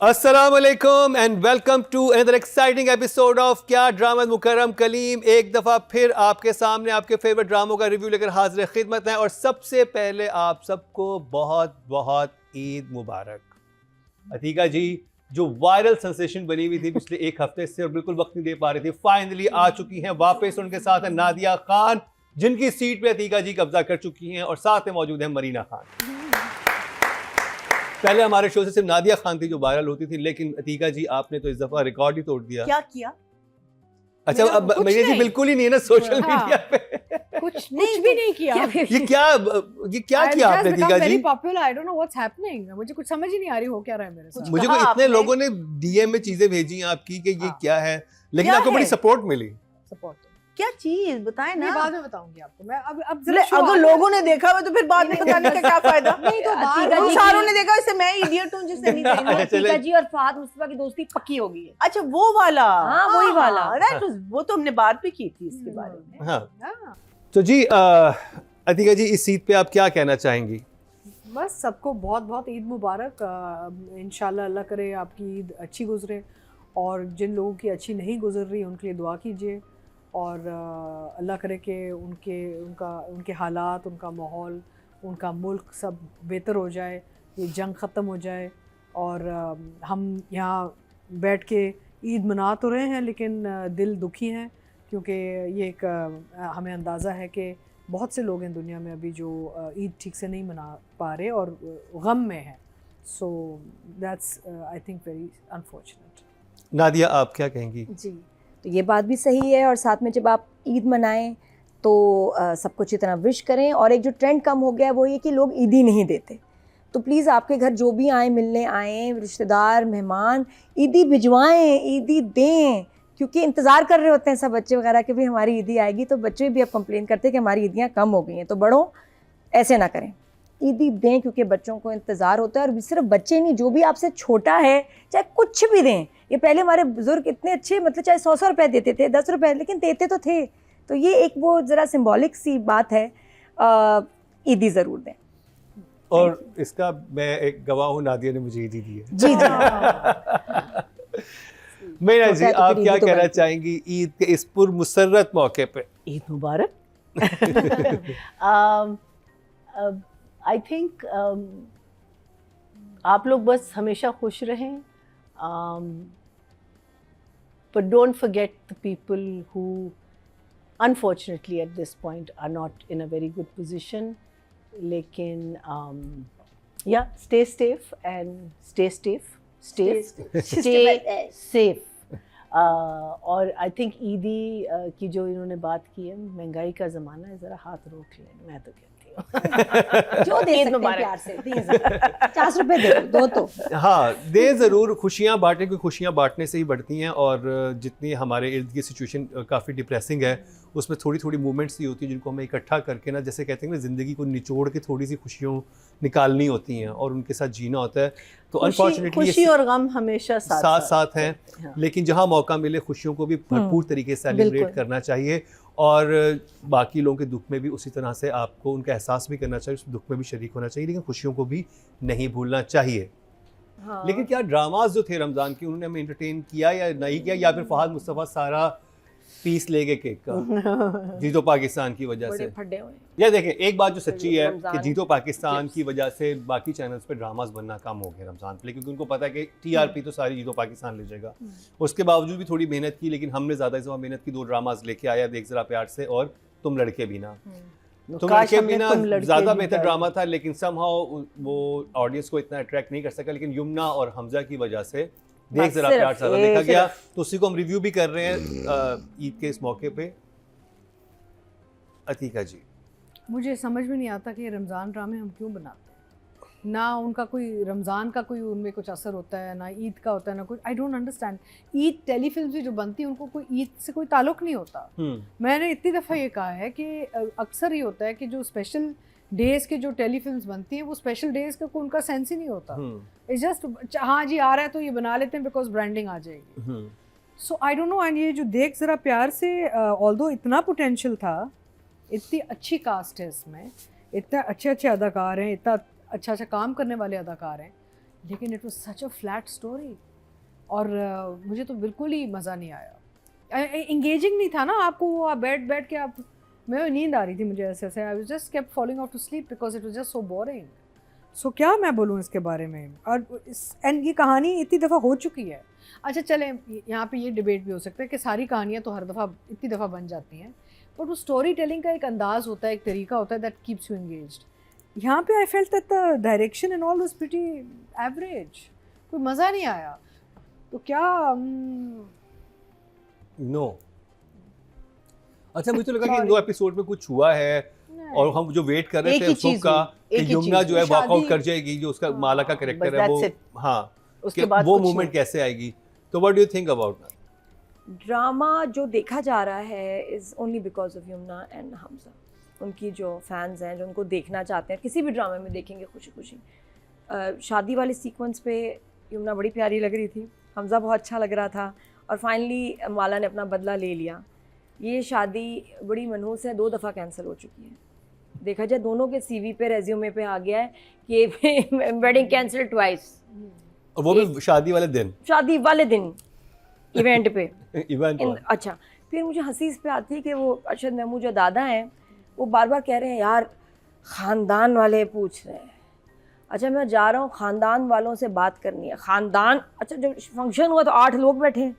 अस्सलाम वालेकुम and welcome to another exciting episode of क्या ड्रामा मुकर्रम कलीम। एक दफ़ा फिर आपके सामने आपके फेवरेट ड्रामों का रिव्यू लेकर हाजिर खिदमत है। और सबसे पहले आप सबको बहुत बहुत ईद मुबारक। अतीका जी जो वायरल सेंसेशन बनी हुई थी पिछले एक हफ्ते से और बिल्कुल वक्त नहीं दे पा रही थी, फाइनली आ चुकी हैं वापस। उनके साथ है नादिया खान, जिनकी सीट पे अतीका जी कब्जा कर चुकी हैं, और साथ में मौजूद है मरीना खान। पहले हमारे शो से सिर्फ नादिया खान थी जो वायरल होती थी, लेकिन अतीका जी आपने तो इस दफा रिकॉर्ड ही तोड़ दिया। क्या किया? अच्छा, अब मरीना जी बिल्कुल ही नहीं है ना सोशल मीडिया पे। कुछ भी नहीं किया। ये क्या किया आपने Atika ji? Popular, I don't know what's happening. मुझे कुछ समझ ही नहीं आ रही हो क्या रहा है मेरे साथ। मुझे को इतने लोगों ने डीएम में चीजें भेजी आपकी कि ये क्या है, लेकिन आपको बड़ी सपोर्ट मिली। सपोर्ट क्या चीज बताएं ना। बाद में बताऊंगी आपको मैं। अब जरा अगर लोगों ने देखा हुआ तो फिर बाद में बताने का क्या फायदा? नहीं तो सारों ने देखा, इससे मैं इडियट हूं जिसने नहीं देखा। अतीका जी और फहद मुस्तफा की दोस्ती पक्की हो गई है। अच्छा वो वाला, हाँ, वही वाला। दैट वाज, वो तो हमने बात भी की थी इसके बारे में। हाँ। तो जी अतीका जी इस सीट पे आप क्या कहना चाहेंगी? बस सबको बहुत बहुत ईद मुबारक। इंशाल्लाह अल्लाह करे आपकी ईद अच्छी गुजरे, और जिन लोगों की अच्छी नहीं गुजर रही उनके लिए दुआ कीजिए, और अल्लाह करे कि उनके हालात, उनका माहौल, उनका मुल्क सब बेहतर हो जाए, ये जंग ख़त्म हो जाए। और हम यहाँ बैठ के ईद मना तो रहे हैं लेकिन दिल दुखी हैं, क्योंकि ये एक हमें अंदाज़ा है कि बहुत से लोग हैं दुनिया में अभी जो ईद ठीक से नहीं मना पा रहे और गम में हैं। So that's I think very unfortunate. Nadia आप क्या कहेंगी? जी, तो ये बात भी सही है। और साथ में जब आप ईद मनाएं तो सबको अच्छी तरह विश करें। और एक जो ट्रेंड कम हो गया है वो ये कि लोग ईदी नहीं देते, तो प्लीज़ आपके घर जो भी आए, मिलने आए, रिश्तेदार, मेहमान, ईदी भिजवाएं, ईदी दें, क्योंकि इंतज़ार कर रहे होते हैं सब बच्चे वगैरह कि भाई हमारी ईदी आएगी। तो बच्चे भी अब कंप्लेन करते हैं कि हमारी ईदियाँ कम हो गई हैं। तो बड़ों ऐसे ना करें, ईदी दें, क्योंकि बच्चों को इंतज़ार होता है। और सिर्फ बच्चे नहीं, जो भी आपसे छोटा है चाहे कुछ भी दें। ये पहले हमारे बुजुर्ग इतने अच्छे, मतलब चाहे 100 रुपए देते थे, 10 रुपए, लेकिन देते तो थे। तो ये एक वो ज़रा सिंबॉलिक सी बात है, ईदी ज़रूर दें। और इसका मैं एक गवाह हूँ, नादिया ने मुझे ईदी दी है। जी जी। मेरा जी आप क्या कहना चाहेंगी ईद के इस पुरमुसर्रत मौके पे? ईद मुबारक। आई थिंक आप लोग बस हमेशा खुश रहें, but don't forget the people who unfortunately at this point are not in a very good position. लेकिन yeah, stay safe and stay safe. और आई थिंक ईदी की जो इन्होंने बात की है, महंगाई का ज़माना है, ज़रा हाथ रोक लें, मैं तो कहती हूँ। जो दे सकते हैं प्यार से 50 रुपए दो तो। हाँ, दे ज़रूर। खुशियाँ बांटें, क्योंकि खुशियाँ बांटने से ही बढ़ती हैं। और जितनी हमारे इर्द की सिचुएशन काफ़ी डिप्रेसिंग है, उसमें थोड़ी थोड़ी मूवमेंट्स ही होती हैं जिनको हमें इकट्ठा करके ना, जैसे कहते हैं ना, ज़िंदगी को निचोड़ के थोड़ी सी खुशियों निकालनी होती हैं और उनके साथ जीना होता है। तो अनफॉर्चुनेटली खुशी और गम हमेशा साथ हैं। हाँ। लेकिन जहाँ मौका मिले खुशियों को भी भरपूर तरीके से सेलिब्रेट करना चाहिए, और बाकी लोगों के दुख में भी उसी तरह से आपको उनका एहसास भी करना चाहिए, उस दुख में भी शरीक होना चाहिए, लेकिन खुशियों को भी नहीं भूलना चाहिए। हाँ। लेकिन क्या ड्रामाज जो थे रमज़ान के, उन्होंने हमें एंटरटेन किया या नहीं किया, या फिर फहद मुस्तफा सारा पीस ले गए केक का जीतो पाकिस्तान की वजह से? फटे हुए। या देखें, एक बात जो सच्ची है कि जीतो पाकिस्तान की वजह से बाकी चैनल्स पे ड्रामास बनना कम हो गए रमज़ान पे, क्योंकि उनको पता है कि टीआरपी तो सारी जीतो पाकिस्तान ले जाएगा। उसके बावजूद भी थोड़ी मेहनत की, लेकिन हमने ज़्यादा इस बार मेहनत की, 2 ड्रामास लेके आया, देख ज़रा प्यार से और तुम लड़के भी ना। तुम लड़के भी ना ज़्यादा बेहतर ड्रामा था, लेकिन समहाउ वो ऑडियंस को इतना अट्रैक्ट नहीं कर सका। लेकिन यमुना और हमजा की वजह से देख ज़रा प्यार ज़्यादा देखा गया, तो उसी को हम रिव्यू भी कर रहे हैं ईद के इस मौके पे। अतीका जी, मुझे समझ में नहीं आता कि ये रमज़ान ड्रामे हम क्यों बनाते हैं। ना उनका कोई रमज़ान का कोई उनमें कुछ असर होता है, ना ईद का होता है, ना कुछ। I don't understand. Eid telefilm भी जो बनती है उनको कोई ईद से कोई ताल्लुक़ नहीं होता। मैंने इतनी दफ़ा ये कहा है कि अक्सर ये होता है कि जो स्पेशल डेज़ के जो टेलीफिल्म्स बनती हैं वो स्पेशल डेज़ का कोई उनका सेंस ही नहीं होता। इट्स जस्ट हाँ जी आ रहा है तो ये बना लेते हैं बिकॉज ब्रांडिंग आ जाएगी। सो आई डोंट नो। एंड ये जो देख ज़रा प्यार से, ऑल्दो इतना पोटेंशियल था, इतनी अच्छी कास्ट है इसमें, इतने अच्छे अच्छे अदाकार हैं, इतना अच्छा अच्छा काम करने वाले अदाकार हैं, लेकिन it was such a flat story और मुझे तो बिल्कुल ही मज़ा नहीं आया, इंगेजिंग नहीं था ना आपको, वो आप बैठ के आप, मैं नींद आ रही थी मुझे ऐसे ऐसे, I was just kept falling off to sleep because it was just so boring. So क्या मैं बोलूँ इसके बारे में, और एंड ये कहानी इतनी दफ़ा हो चुकी है। अच्छा चलें, यहाँ पे ये डिबेट भी हो सकता है कि सारी कहानियाँ तो हर दफ़ा इतनी दफ़ा बन जाती हैं, बट वो स्टोरी टेलिंग का एक अंदाज़ होता है, एक तरीका होता है दैट कीप्स यू एंगेज्ड। यहाँ पे I felt that the direction and all was pretty average, कोई मज़ा नहीं आया। तो क्या नो अच्छा, मुझे तो लगा कि इन 2 एपिसोड में कुछ हुआ है और हम जो वेट कर रहे एक थे ही उसको चीज़ का हुई, एक कि ही यमुना चीज़ जो है हुई। वॉकआउट शादी- कर जाएगी, जो उसका माला का हाँ, कैरेक्टर बस है वो, that's it। हाँ, उसके कि बाद वो कुछ मूवमेंट कैसे आएगी। तो what do you think about that? Drama जो देखा जा रहा है is only because of Yamuna and Hamza. उनकी जो फैंस हैं जो उनको देखना चाहते हैं, किसी भी ड्रामे में देखेंगे खुशी खुशी। शादी वाले सीक्वेंस पे यमुना बड़ी प्यारी लग रही थी, हमजा बहुत अच्छा लग रहा था, और फाइनली माला ने अपना बदला ले लिया। ये शादी बड़ी मनहूस है, 2 दफ़ा कैंसिल हो चुकी है। देखा जाए दोनों के सीवी पे, रेज्यूमे पे आ गया है कि वेडिंग कैंसिल ट्वाइस, और वो भी शादी वाले दिन, शादी वाले दिन इवेंट पे। इवेंट अच्छा, फिर मुझे हंसी इस पे आती है कि वो अरशद महमूद जो दादा हैं वो बार बार कह रहे हैं यार ख़ानदान वाले पूछ रहे हैं। अच्छा, मैं जा रहा हूँ ख़ानदान वालों से बात करनी है। ख़ानदान, अच्छा जब फंक्शन हुआ तो 8 लोग बैठे हैं।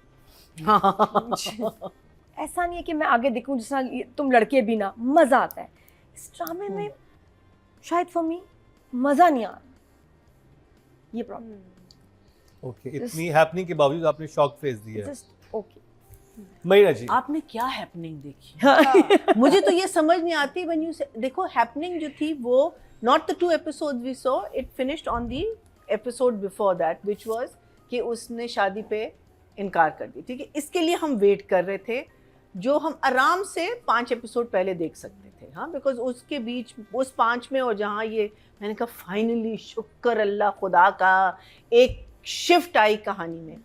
ऐसा नहीं है कि मैं आगे दिखूं जिस तरह तुम लड़के भी ना, मज़ा आता है इस ड्रामे में। शायद फॉर मी मज़ा नहीं आ रहा, ये प्रॉब्लम। ओके, इतनी हैपनिंग के बावजूद आपने शॉक फेस दिया है। Just okay. महीना जी, आपने क्या हैपनिंग देखी? मुझे तो ये समझ नहीं आती when you say, देखो हैपनिंग जो थी वो not the 2 episodes we saw, it finished on the episode before that which was कि उसने शादी पे इनकार कर दी। ठीक है, इसके लिए हम वेट कर रहे थे, जो हम आराम से 5 एपिसोड पहले देख सकते थे। हाँ, बिकॉज उसके बीच उस 5 में और जहाँ ये मैंने कहा फाइनली शुक्र अल्लाह खुदा का एक शिफ्ट आई कहानी में।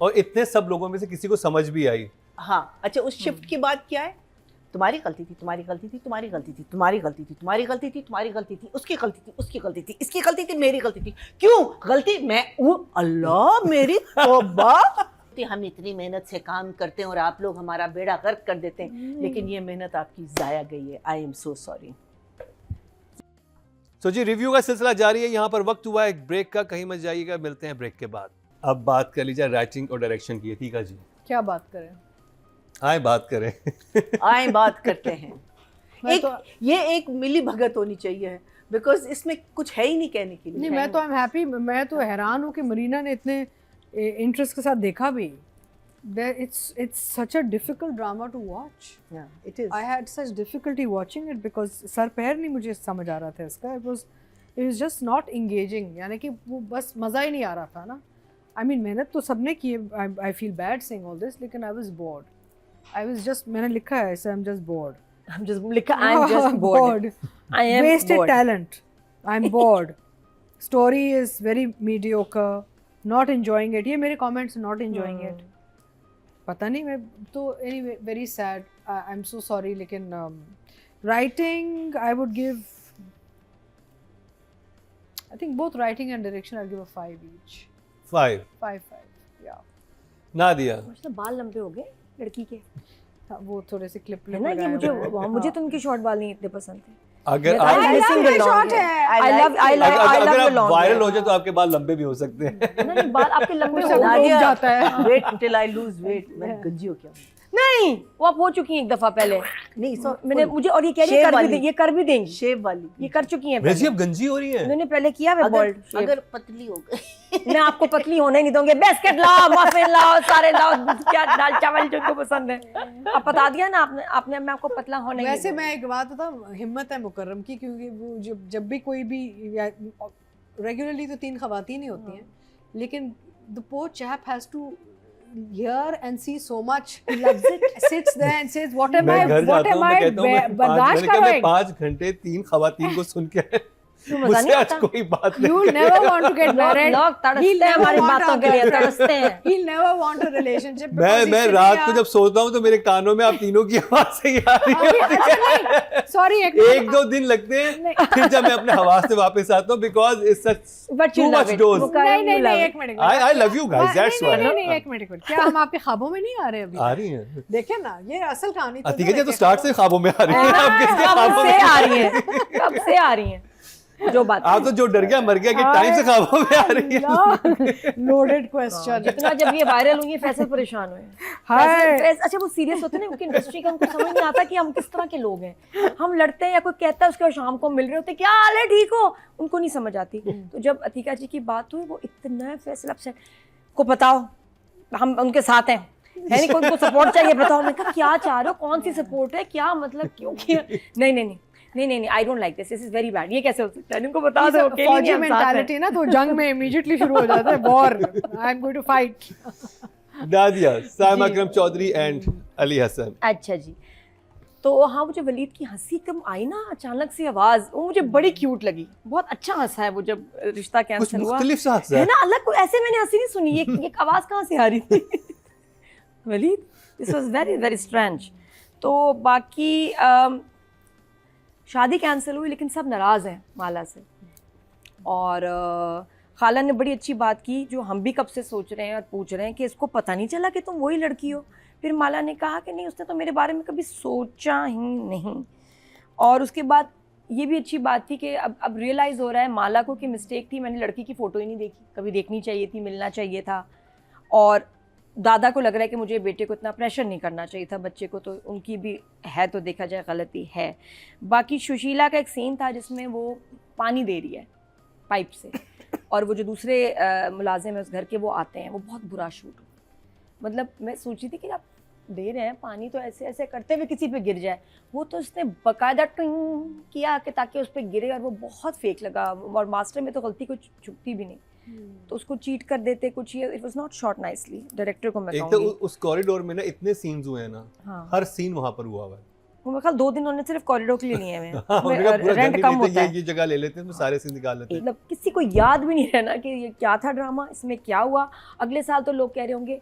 और इतने सब लोगों में से किसी को समझ भी आई। हाँ, अच्छा उस शिफ्ट के बाद क्या है? तुम्हारी गलती थी, तुम्हारी गलती थी, तुम्हारी गलती थी, तुम्हारी गलती थी, तुम्हारी गलती थी, तुम्हारी गलती थी, उसकी गलती थी, उसकी गलती थी, इसकी गलती थी, मेरी गलती थी। क्यों गलती? मैं अल्लाह मेरी तौबा, हम इतनी मेहनत से काम करते हैं और आप लोग हमारा बेड़ा गर्क कर देते हैं, लेकिन ये मेहनत आपकी जाया गई है। I am so sorry. तो जी, रिव्यू का सिलसिला जारी है। यहाँ पर वक्त हुआ है एक ब्रेक का, कहीं मत जाइएगा, मिलते हैं ब्रेक के बाद। अब बात कर लीजिए राइटिंग और डायरेक्शन की। ठीक है जी, क्या बात करें? आए बात करें। आए बात करते हैं। मैं एक तो- ये एक मिली भगत होनी चाहिए, बिकॉज इसमें कुछ है ही नहीं कहने के लिए। नहीं, मैं तो आई एम हैप्पी, मैं तो हैरान हूँ कि मरीना ने इतने इंटरेस्ट के साथ देखा भी। It's such a difficult drama to watch. Yeah, it is. I had such difficulty watching it because sir पैर नहीं मुझे समझ आ रहा था इसका। It was just not engaging, यानी कि वो बस मज़ा ही नहीं आ रहा था ना। I mean मेहनत तो सबने की है। I feel bad saying all this, लेकिन I was bored. I was just, मैंने लिखा है ऐसे, I'm just bored. I'm just bored. I am Wasted bored. talent. I'm bored. Story is very mediocre. Not enjoying it. ये मेरे comments, not enjoying it. पता नहीं, मैं तो anyway very sad. I'm so sorry, लेकिन writing I would give, I think both writing and direction I'll give a 5 each. 5 5 yeah. ना दिया। मुझे तो बाल लंबे हो गए लड़की के, हाँ, वो थोड़े से क्लिप है ना कि मुझे तो उनके शॉर्ट बाल नहीं इतने पसंद थे। अगर I love the short hair. I love the long viral hair. हो जाए तो आपके बाल लंबे भी हो सकते हैं। नहीं, बाल आपके लंबे कुछ हो सब गए। रुक जाता है। Wait till I lose weight. मैं गंजी हो क्या? नहीं, वो आप हो चुकी हैं एक दफा पहले। नहीं, सो मैंने मुझे, और ये कह रही है शेव कर भी वाली। दे, ये कर भी देंगी, शेव वाली। ये कर चुकी हैं रजी पहले। अब गंजी हो रही है। उन्होंने पहले किया है अगर बॉल्ड। अगर पतली हो गई मैं आपको पतली होने ही नहीं दूंगी। बिस्किट लाओ, मफिन लाओ, सारे लाओ, क्या दाल चावल जो इनको पसंद है। अब बता दिया ना आपने मैं आपको पतला होने ही नहीं वैसे दूंगी। मैं एक बात बताऊं, हिम्मत है मुकर्रम की, क्योंकि वो जब भी कोई भी रेगुलरली तो 3 खवातीन ही होती हैं, लेकिन the poor chap has to hear and see so much. He loves it. Sits there and says, "What am मैं I? घर What जाता am हूँ, मैं I कहता हूँ मैं बर्दाश्त मैंने कहा मैं करूँ?" 5 घंटे 3 खवातीन को सुन के मजा मुझसे नहीं आज आता। कोई बात नहीं You'll never want to get married. लोग तड़पते He'll हैं never हमारी want बातों a के लिए, girlfriend. तड़पते हैं। He'll never want a relationship. मैं रात को जब सोता हूँ तो मेरे कानों में आप तीनों की आवाज से आ रही है। सॉरी एक दो दिन लगते हैं, फिर जब मैं अपने हवास से वापस आता हूँ, because it's such But you too love much it. डोज। नहीं एक minute I love you guys, that's नहीं व्हाई। एक मिनट क्या हम आपके ख्वाबों में नहीं आ रहे अभी? आ रही हैं देखे ना, ये असल कहानी तो ठीक है जी, तो स्टार्ट से ख्वाबों में आ रही है, आप किसके कब ख्वाबों से में? आ रही है, कब से आ रही है जो बात आप तो जो डर गया मर गया कि टाइम से ख्वाबों में आ रही है। Loaded question. जितना जब ये वायरल हुई है फैसल परेशान हुए हैं। अच्छा वो सीरियस होते हैं ना, उनकी इंडस्ट्री का हमको समझ नहीं आता कि हम किस तरह के लोग हैं। हम लड़ते हैं या कोई कहता है उसके बाद शाम को मिल रहे होते, क्या हाल है, ठीक हो, उनको नहीं समझ आती। तो जब अतिका जी की बात हुई, वो इतना फैसल अपसेट, को बताओ हम उनके साथ हैं, है नहीं, कोई उनको सपोर्ट चाहिए, बताओ। मैं कहा क्या चाह रहे हो, कौन सी सपोर्ट है, क्या मतलब, क्यों किया? नहीं, I don't like this is very bad, ये कैसे हो सकता है, इनको बता दो। फौजी मेंटालिटी ना, तो जंग में इमीडिएटली शुरू हो जाता है, war, I am going to fight. Nadia, Saima Akram Chaudhry and Ali Hasan. अच्छा जी, तो हाँ वो जो वलीद की हंसी कम आई ना, अचानक से आवाज, वो मुझे बड़ी क्यूट लगी, बहुत अच्छा हंसा है वो जब रिश्ता कुछ कैंसिल हुआ, मुख्तलिफ सा हंसा है ना, अलग, ऐसे मैंने हंसी नहीं सुनी, ये आवाज कहाँ से आ रही थी? Waleed, this was very very strange. तो बाकी शादी कैंसिल हुई, लेकिन सब नाराज़ हैं माला से। और खाला ने बड़ी अच्छी बात की, जो हम भी कब से सोच रहे हैं और पूछ रहे हैं कि इसको पता नहीं चला कि तुम वही लड़की हो। फिर माला ने कहा कि नहीं, उसने तो मेरे बारे में कभी सोचा ही नहीं। और उसके बाद ये भी अच्छी बात थी कि अब रियलाइज़ हो रहा है माला को कि मिस्टेक थी, मैंने लड़की की फ़ोटो ही नहीं देखी, कभी देखनी चाहिए थी, मिलना चाहिए था। और दादा को लग रहा है कि मुझे बेटे को इतना प्रेशर नहीं करना चाहिए था, बच्चे को तो उनकी भी है, तो देखा जाए गलती है। बाकी सुशीला का एक सीन था जिसमें वो पानी दे रही है पाइप से, और वो जो दूसरे मुलाजिम है उस घर के, वो आते हैं, वो बहुत बुरा शूट हुआ। मतलब मैं सोची थी कि आप दे रहे हैं पानी तो ऐसे ऐसे करते हुए किसी पे गिर जाए, वो तो उसने बाकायदा टिंग किया कि ताकि उस पर गिरे, और वो बहुत फेक लगा। और मास्टर में तो गलती कुछ छुपती भी नहीं, तो उसको चीट कर देते कुछ, ये it was not shot nicely. Director को मैं एक कहूंगी, तो उस कॉरिडोर में ना इतने सीन्स हुए हैं ना, हाँ, हर सीन वहां पर हुआ हुआ है। वो मेरे ख्याल 2 दिन उन्होंने सिर्फ कॉरिडोर के लिए लिए हैं। हाँ, उन्होंने कहा पूरा घर रेंट नहीं कम लेते, होता है, ये जगह ले लेते हैं तो सारे सीन निकाल लेते हैं। मतलब किसी को याद भी नहीं रहना कि ये क्या था ड्रामा, इसमें क्या हुआ। अगले साल तो लोग कह रहे होंगे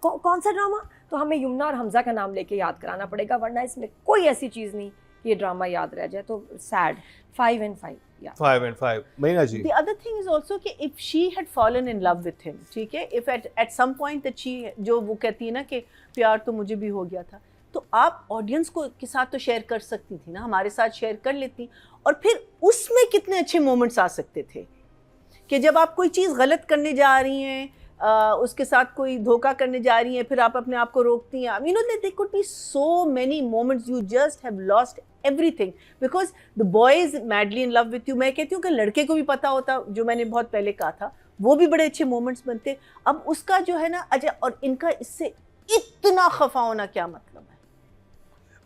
कौन सा ड्रामा, तो हमें यमुना और हमजा का नाम लेके याद कराना पड़ेगा, वरना इसमें कोई ऐसी चीज़ नहीं कि ये ड्रामा याद रह जाए। तो सैड। 5 and 5, yeah. 5 and 5। महीना जी, The other thing is also कि if she had fallen in love with him, ठीक है, if at some point that she, जो वो कहती है ना कि प्यार तो मुझे भी हो गया था, तो आप ऑडियंस को के साथ तो शेयर कर सकती थी ना, हमारे साथ शेयर कर लेती, और फिर उसमें कितने अच्छे मोमेंट्स आ सकते थे कि जब आप कोई चीज़ गलत करने जा रही हैं, उसके साथ कोई धोखा करने जा रही हैं, फिर आप अपने आप को रोकती हैं। You know that there could be so many moments, you just have lost everything because the boy is madly in love with you। मैं कहती हूँ कि लड़के को भी पता होता, जो मैंने बहुत पहले कहा था, वो भी बड़े अच्छे मोमेंट्स बनते। अब उसका जो है ना अजय, और इनका इससे इतना खफा होना क्या मतलब है,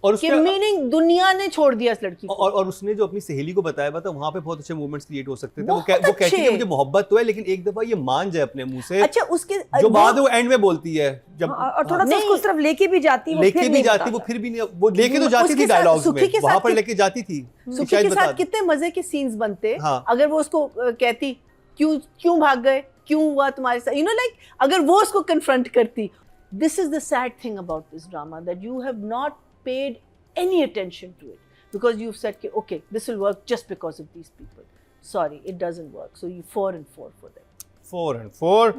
और कि मीनिंग दुनिया ने छोड़ दिया इस लड़की को। और उसने जो अपनी सहेली को बताया था, वहाँ पे बहुत अच्छे मोमेंट्स क्रिएट हो सकते थे। वो बहुत कहती है अच्छे। मुझे मोहब्बत तो है, लेकिन एक दफा ये मान जाए अपने मुंह से, अच्छा उसके जो बाद वो एंड में बोलती है, जब हाँ, और थोड़ा सा उसको सिर्फ लेके भी जाती, वो लेके फिर भी नहीं जाती, वो बताता। फिर भी नहीं, वो लेके तो जाती उसके थी साथ डायलॉग्स सुखी में, के वहाँ साथ पर कि- लेके जाती थी। सुखी शायद के बता साथ दे। कितने मजे के सीन्स बनते। हाँ। अगर वो उसको कहती क्यों भाग गए, क्यों हुआ तुम्हारे साथ, लाइक अगर वो उसको कन्फ्रंट करती। This is the sad thing about this drama, that you have not paid any attention to it because you've said कि okay this will work just because of these people. Sorry, it doesn't work. So you 4 and 4 for them. 4 and 4।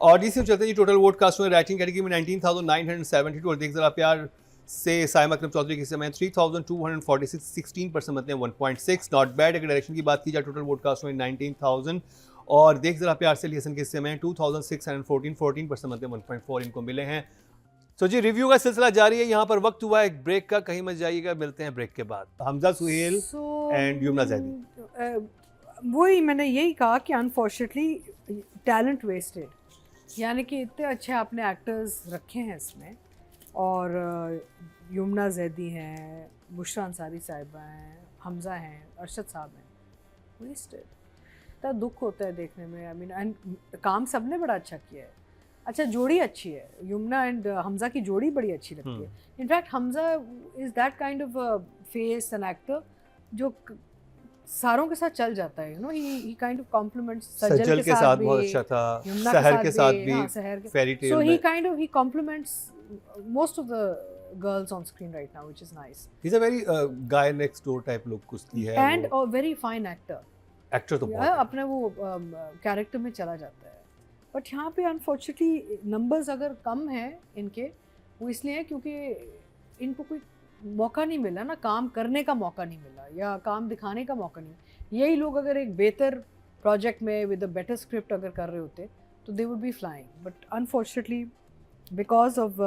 और इसी में चलते हैं जी, total vote cast में writing category में 19,972, और देख जरा प्यार से साइमा अकरम चौधरी के समय 3,246, 16% मतलब 1.6, नॉट बैड। अगर डायरेक्शन की बात की जाए, टोटल वोट कास्ट में 19,000, और देख जरा प्यार से अली हसन के समय 2,614, 14% मतलब 1.4 इनको मिले हैं। तो जी रिव्यू का सिलसिला जारी है, यहाँ पर वक्त हुआ है एक ब्रेक का, कहीं मत जाइएगा, मिलते हैं ब्रेक के बाद। हमजा सुहेल एंड यमुना जैदी। वही मैंने यही कहा कि अनफॉर्चुनेटली टैलेंट वेस्टेड, यानी कि इतने अच्छे आपने एक्टर्स रखे हैं इसमें, और यमुना जैदी हैं, बुशरा अंसारी साहिबा हैं, हमजा हैं, अरशद साहब हैं, वेस्टेड। इतना दुख होता है देखने में। आई मीन काम सबने बड़ा अच्छा किया है। अच्छा जोड़ी अच्छी है, यमुना एंड हमजा की जोड़ी बड़ी अच्छी लगती है। In fact Hamza is that kind of face and actor जो सारों के साथ चल जाता है, you know, he kind of compliments Sajal के साथ बहुत अच्छा था, यमुना सहर के साथ भी, हाँ, सहर के, फेरी टेल so में। he kind of he compliments most of the girls on screen right now, which is nice. He's a very guy next door type look उसकी है, And a very fine actor. Actor तो बहुत है। अपने वो character में चला जाता है। बट यहाँ पे अनफॉर्चुनेटली नंबर्स अगर कम हैं इनके, वो इसलिए है क्योंकि इनको कोई मौका नहीं मिला ना, काम करने का मौका नहीं मिला या काम दिखाने का मौका नहीं। यही लोग अगर एक बेहतर प्रोजेक्ट में विद अ बेटर स्क्रिप्ट अगर कर रहे होते तो they would be flying, but unfortunately because of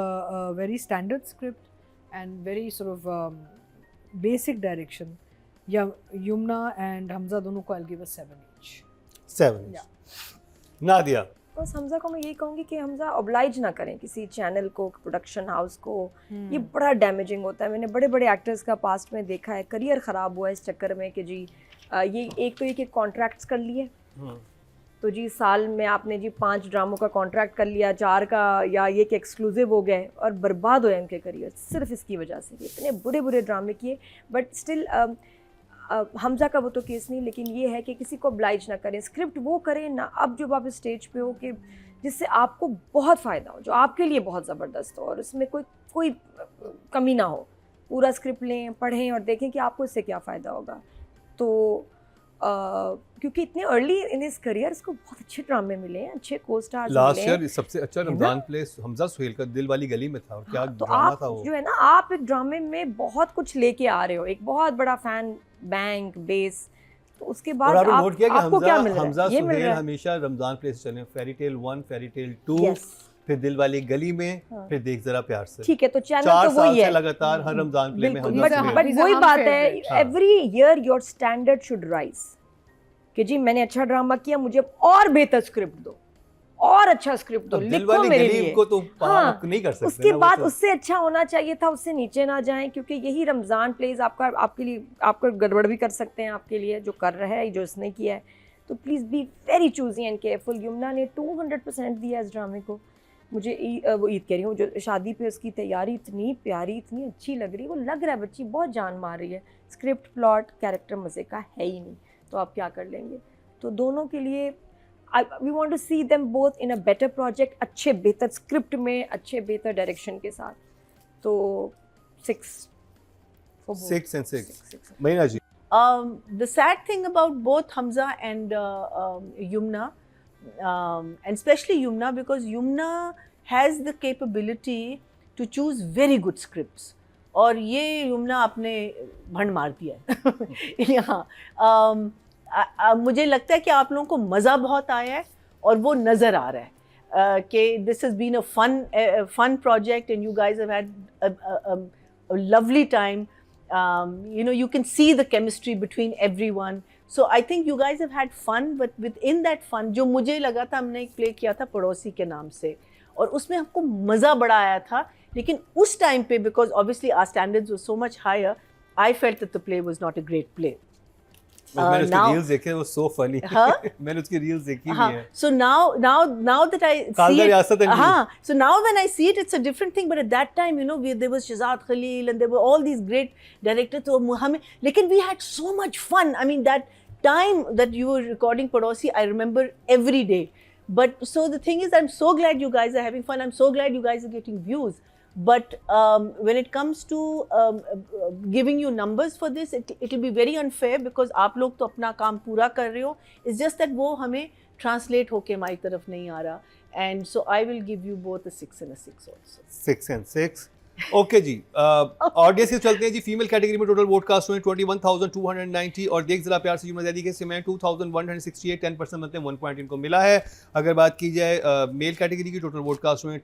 very standard script and very sort of basic direction, या यमुना एंड हमजा दोनों को आई will give a 7 each. 7 Nadia. बस हमजा को मैं यही कहूँगी कि हमजा ऑब्लाइज ना करें किसी चैनल को, प्रोडक्शन हाउस को, ये बड़ा डैमेजिंग होता है। मैंने बड़े बड़े एक्टर्स का पास्ट में देखा है, करियर ख़राब हुआ है इस चक्कर में कि जी ये एक तो ये कि कॉन्ट्रैक्ट्स कर लिए, तो जी साल में आपने जी 5 ड्रामों का कॉन्ट्रैक्ट कर लिया, 4 का, या ये कि एक्सक्लूसिव हो गए और बर्बाद हो गए उनके करियर सिर्फ इसकी वजह से। इतने बुरे बुरे ड्रामे किए, बट स्टिल हमजा का वो तो केस नहीं, लेकिन ये है कि किसी को ऑब्लाइज ना करें, स्क्रिप्ट वो करें ना अब जब आप स्टेज पे हो कि जिससे आपको बहुत फ़ायदा हो, जो आपके लिए बहुत ज़बरदस्त हो और उसमें कोई कमी ना हो। पूरा स्क्रिप्ट लें, पढ़ें और देखें कि आपको इससे क्या फ़ायदा होगा। तो क्योंकि इतने अर्ली इन हिज करियर इसको बहुत अच्छे ड्रामे मिले हैं, अच्छे को स्टार्स मिले हैं। लास्ट ईयर सबसे अच्छा रमजान प्ले हमजा सुहेल का दिल वाली गली में था, और क्या तो ड्रामा आप था वो। जो है ना, आप एक ड्रामे में बहुत कुछ लेके आ रहे हो, एक बहुत बड़ा फैन बैंक बेस, तो उसके बाद और आपने नोट किया कि आपको क्या मिल रहा हमजा है? ये मिल सुहेल रहा है। हमेशा रमजान प्ले से चले, fairy tale 1, fairy tale 2, Yes. फिर दिल वाली गली में, हाँ। फिर देख जरा प्यार से। ठीक है, तो चैनल 4 तो साल वही से है लगातार हर रमजान प्ले में बिल्कुल, Hamza but He's a- Suhail. he's a वही hum बात है, favorite. हाँ। Every year your standard should rise कि जी मैंने अच्छा ड्रामा किया, मुझे और बेहतर स्क्रिप्ट दो, और अच्छा स्क्रिप्ट दो, अब दिल लिखो वाली मेरे गली लिए। को तो पार हाँ, नहीं कर सकते उसके ना, वो बाद तो- उससे अच्छा होना चाहिए था, उससे नीचे ना जाएं, क्योंकि यही रमज़ान प्लेज आपके लिए आपको गड़बड़ भी कर सकते हैं, आपके लिए जो कर रहा है, जो इसने किया है। तो please be very choosy and careful. Yamuna ने 200% दिया इस ड्रामे को। मुझे वो ईद कह रही हूँ, जो शादी पे उसकी तैयारी इतनी प्यारी, इतनी अच्छी लग रही है, वो लग रहा है बच्ची बहुत जान मार रही है। स्क्रिप्ट, प्लॉट, कैरेक्टर मज़े का है ही नहीं, तो आप क्या कर लेंगे। तो दोनों के लिए we want to see them both in a better project, अच्छे बेहतर स्क्रिप्ट में, अच्छे बेहतर डायरेक्शन के साथ। तो 6 6 and 6 महीना जी। The sad thing about both Hamza and Yumna, and especially Yumna, because Yumna has the capability to choose very good scripts. और ये Yumna आपने भंड मार दिया है यहाँ। मुझे लगता है कि आप लोगों को मज़ा बहुत आया है और वो नज़र आ रहा है कि this has been a fun project and you guys have had a lovely time. You know, you can see the chemistry between everyone. So I think you guys have had fun, but within that fun, जो मुझे लगा था, हमने एक play किया था पड़ोसी के नाम से, और उसमें हमको मज़ा बड़ा आया था, लेकिन उस टाइम पे because obviously our standards were so much higher, I felt that the play was not a great play. मैंने उसकी now- रील्स देखे, वो सो फनी। हाँ? मैंने उसकी रील्स देखी भी हाँ, है। so now that I see Kalda it, रियासत and you. हाँ, so now when I see it, it's a different thing. But at that time, you know, there was Shahzad Khalil and there were all these great directors. तो हमें, लेकिन we had so much fun. I mean, that time that you were recording Padosi, I remember every day. But so the thing is, I'm so glad you guys are having fun. I'm so glad you guys are getting views. But when it comes to giving you numbers for this, it will be very unfair because आप लोग तो अपना काम पूरा कर रहे हो. It's just that वो हमें translate होके हमारी तरफ नहीं आ रहा. And so I will give you both a 6 and a 6 also. 6 and 6 okay जी। ऑडियंस के चलते हैं जी। फीमेल कैटेगरी में टोटल वोट कास्ट हुए 21,290 और देख जरा प्यार से युमना ज़ैदी के समय 2,168, 10% मतलब 1 पॉइंट इनको मिला है। अगर बात की जाए मेल कैटेगरी की, टोटल वोट कास्ट हुए